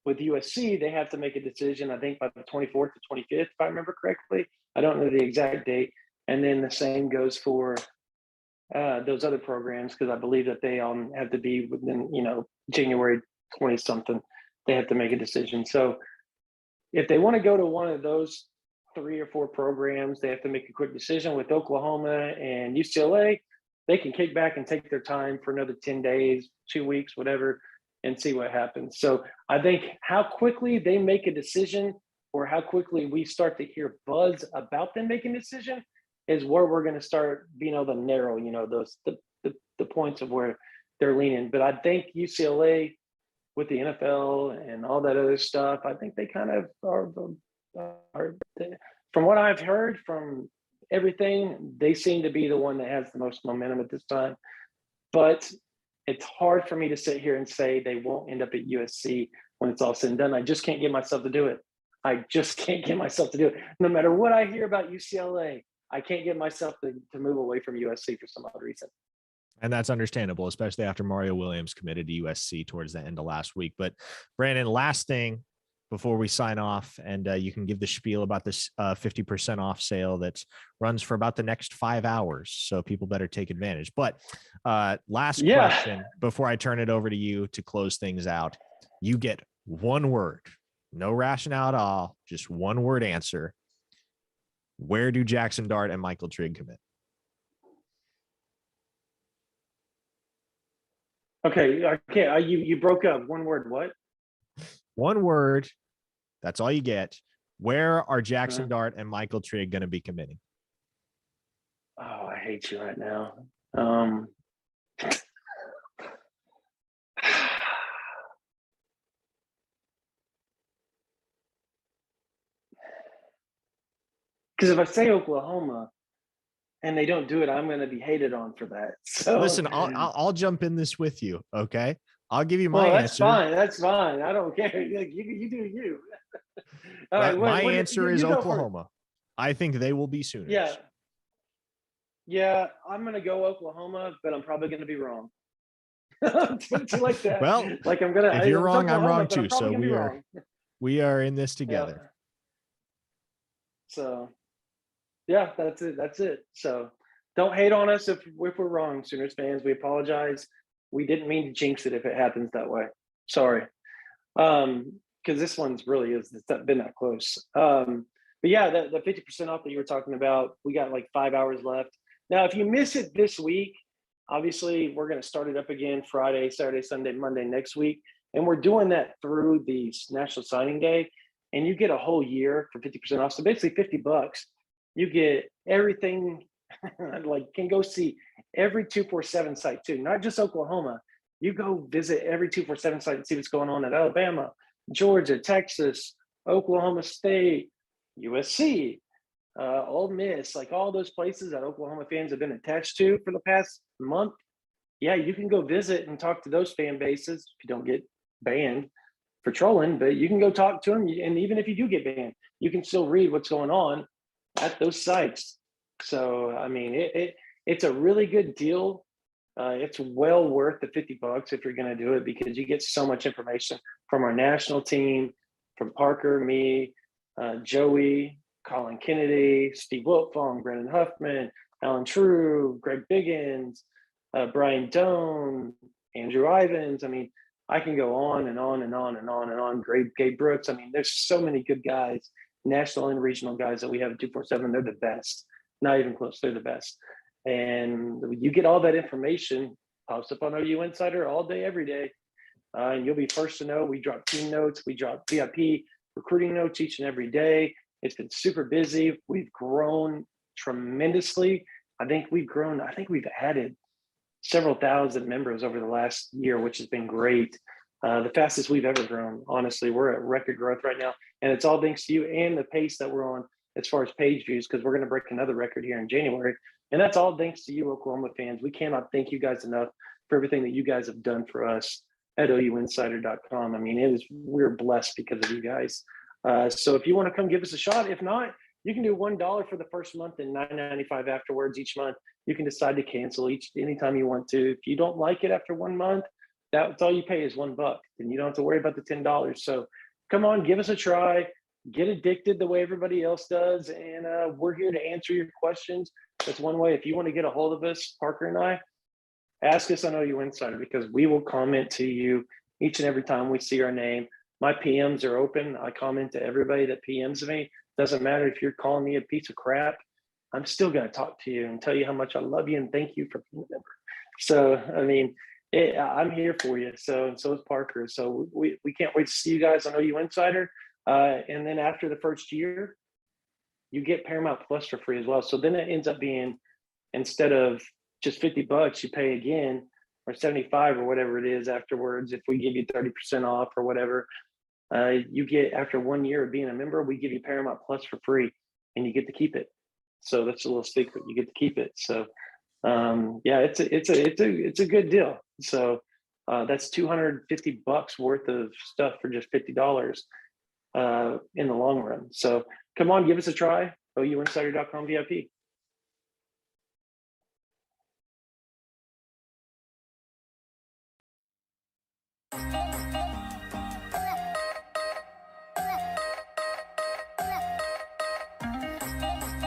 with USC, they have to make a decision, I think, by the 24th to 25th, if I remember correctly. I don't know the exact date. And then the same goes for those other programs, because I believe that they have to be within, January 20-something. They have to make a decision. So if they want to go to one of those 3 or 4 programs, they have to make a quick decision. With Oklahoma and UCLA, they can kick back and take their time for another 10 days, 2 weeks, whatever, and see what happens. So I think how quickly they make a decision, or how quickly we start to hear buzz about them making a decision, is where we're going to start being able to narrow, the points of where they're leaning. But I think UCLA, with the NFL and all that other stuff, I think they kind of are, from what I've heard from everything, they seem to be the one that has the most momentum at this time. But it's hard for me to sit here and say they won't end up at USC when it's all said and done. I just can't get myself to do it. No matter what I hear about UCLA, I can't get myself to move away from USC for some odd reason. And that's understandable, especially after Mario Williams committed to USC towards the end of last week. But Brandon, last thing before we sign off, and you can give the spiel about this 50% off sale that runs for about the next 5 hours. So people better take advantage. But last question before I turn it over to you to close things out. You get one word, no rationale at all, just one word answer. Where do Jackson Dart and Michael Trigg commit? Okay. You broke up. One word. What? One word. That's all you get. Where are Jackson Dart and Michael Trigg going to be committing? Oh, I hate you right now. Because if I say Oklahoma and they don't do it, I'm going to be hated on for that. So listen, I'll jump in this with you. Okay. I'll give you my answer. That's fine. I don't care. You do you. All right. My answer is Oklahoma. I think they will be Sooners. Yeah. I'm going to go Oklahoma, but I'm probably going to be wrong. Don't you like that? Well, Like I'm gonna. if you're It's wrong, I'm Oklahoma, wrong but I'm too. probably So gonna be wrong. we are in this Yeah. together. So yeah, that's it. That's it. So don't hate on us if we're wrong, Sooners fans. We apologize. We didn't mean to jinx it if it happens that way. Sorry. Because this one's really it's been that close. But yeah, the 50% off that you were talking about, we got like 5 hours left. Now, if you miss it this week, obviously we're going to start it up again Friday, Saturday, Sunday, Monday next week. And we're doing that through the National Signing Day. And you get a whole year for 50% off. So basically $50. You get everything, like can go see every 247 site too, not just Oklahoma. You go visit every 247 site and see what's going on at Alabama, Georgia, Texas, Oklahoma State, USC, Ole Miss, like all those places that Oklahoma fans have been attached to for the past month. Yeah, you can go visit and talk to those fan bases if you don't get banned for trolling, but you can go talk to them. And even if you do get banned, you can still read what's going on at those sites. So, I mean, it's a really good deal. It's well worth the $50 if you're going to do it, because you get so much information from our national team, from Parker, me, Joey, Colin Kennedy, Steve Wiltfong, Brendan Huffman, Alan True, Greg Biggins, Brian Doan, Andrew Ivins. I mean, I can go on and on and on and on and on. Gabe Brooks. I mean, there's so many good guys, national and regional guys that we have at 247. They're the best. Not even close. They're the best. And you get all that information, pops up on OU Insider all day, every day. And you'll be first to know. We drop team notes. We drop VIP recruiting notes each and every day. It's been super busy. We've grown tremendously. I think we've added several thousand members over the last year, which has been great. The fastest we've ever grown. Honestly, we're at record growth right now. And it's all thanks to you and the pace that we're on as far as page views, because we're going to break another record here in January. And that's all thanks to you, Oklahoma fans. We cannot thank you guys enough for everything that you guys have done for us at OUinsider.com. I mean, we're blessed because of you guys. So if you want to come give us a shot, if not, you can do $1 for the first month and $9.95 afterwards each month. You can decide to cancel anytime you want to. If you don't like it after 1 month, that's all you pay is $1, and you don't have to worry about the $10. So come on, give us a try. Get addicted the way everybody else does, and we're here to answer your questions. That's one way. If you want to get a hold of us, Parker and I, ask us on OU Insider, because we will comment to you each and every time we see our name. My PMs are open. I comment to everybody that PMs me. Doesn't matter if you're calling me a piece of crap. I'm still going to talk to you and tell you how much I love you and thank you for being a member. So, I mean, I'm here for you. So is Parker. So we can't wait to see you guys on OU Insider. And then after the first year, you get Paramount Plus for free as well. So then it ends up being, instead of just $50, you pay again, or 75 or whatever it is afterwards. If we give you 30% off or whatever, you get, after 1 year of being a member, we give you Paramount Plus for free, and you get to keep it. So that's a little secret. You get to keep it. So yeah, it's a good deal. So that's $250 worth of stuff for just $50 in the long run. So come on, give us a try. OUinsider.com VIP.